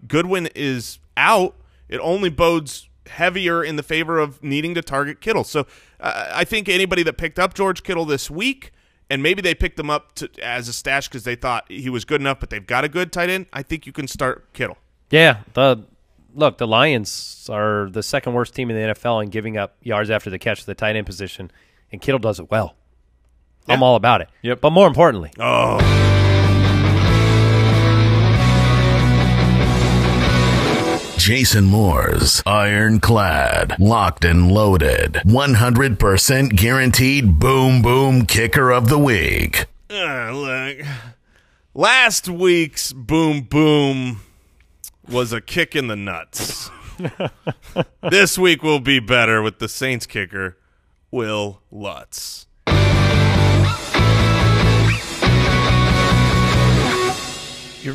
Goodwin is out, it only bodes heavier in the favor of needing to target Kittle. So I think anybody that picked up George Kittle this week, and maybe they picked him up as a stash because they thought he was good enough, but they've got a good tight end, I think you can start Kittle. Yeah. The Lions are the second worst team in the NFL in giving up yards after the catch to the tight end position, and Kittle does it well. Yeah. I'm all about it. Yep. But more importantly. Jason Moore's ironclad, locked and loaded, 100% guaranteed boom boom kicker of the week. Look, last week's boom boom was a kick in the nuts. This week will be better with the Saints kicker, Will Lutz.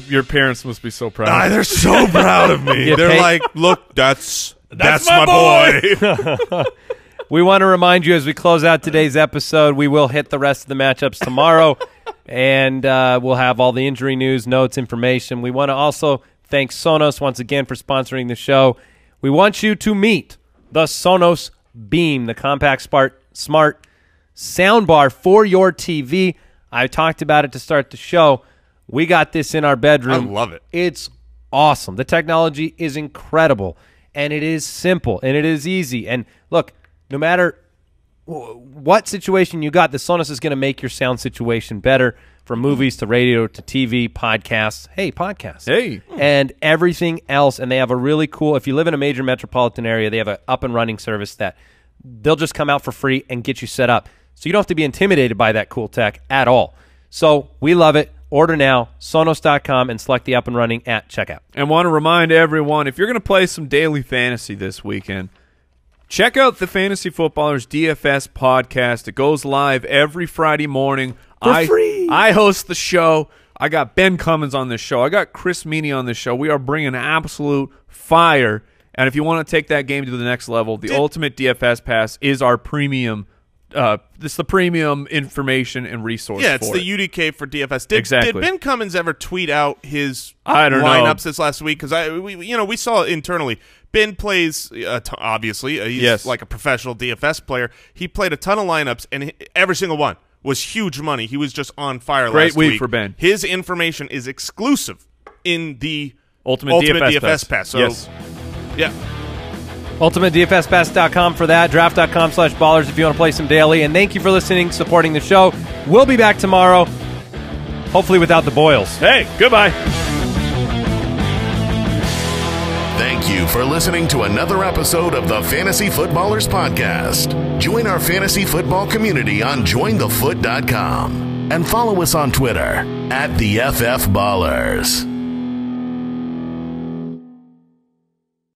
Your parents must be so proud. They're so proud of me. They're like, look, that's my boy. We want to remind you as we close out today's episode, we will hit the rest of the matchups tomorrow, and we'll have all the injury news, notes, information. We want to also thank Sonos once again for sponsoring the show. We want you to meet the Sonos Beam, the compact smart soundbar for your TV. I talked about it to start the show. We got this in our bedroom. I love it. It's awesome. The technology is incredible, and it is simple, and it is easy. And look, no matter what situation you got, the Sonos is going to make your sound situation better, from movies to radio to TV, podcasts. Hey, podcasts. Hey. And everything else. And they have a really cool, if you live in a major metropolitan area, they have an up-and-running service that they'll just come out for free and get you set up. So you don't have to be intimidated by that cool tech at all. So we love it. Order now, Sonos.com, and select the up and running at checkout. And want to remind everyone, if you're going to play some daily fantasy this weekend, check out the Fantasy Footballers DFS podcast. It goes live every Friday morning. For free. I host the show. I got Ben Cummins on this show. I got Chris Meany on this show. We are bringing absolute fire. And if you want to take that game to the next level, the Ultimate DFS Pass is our premium. It's the premium information and resource. Yeah, it's for the UDK for DFS. Did Ben Cummins ever tweet out his lineups this last week? Because we saw it internally. Ben plays obviously. He's like a professional DFS player. He played a ton of lineups, and every single one was huge money. He was just on fire last week. Great week for Ben. His information is exclusive in the Ultimate DFS Pass. So, yes. Yeah. UltimateDFSPass.com for that. Draft.com/ballers if you want to play some daily. And thank you for listening, supporting the show. We'll be back tomorrow, hopefully without the Boyles. Hey, goodbye. Thank you for listening to another episode of the Fantasy Footballers Podcast. Join our fantasy football community on jointhefoot.com and follow us on Twitter @TheFFBallers.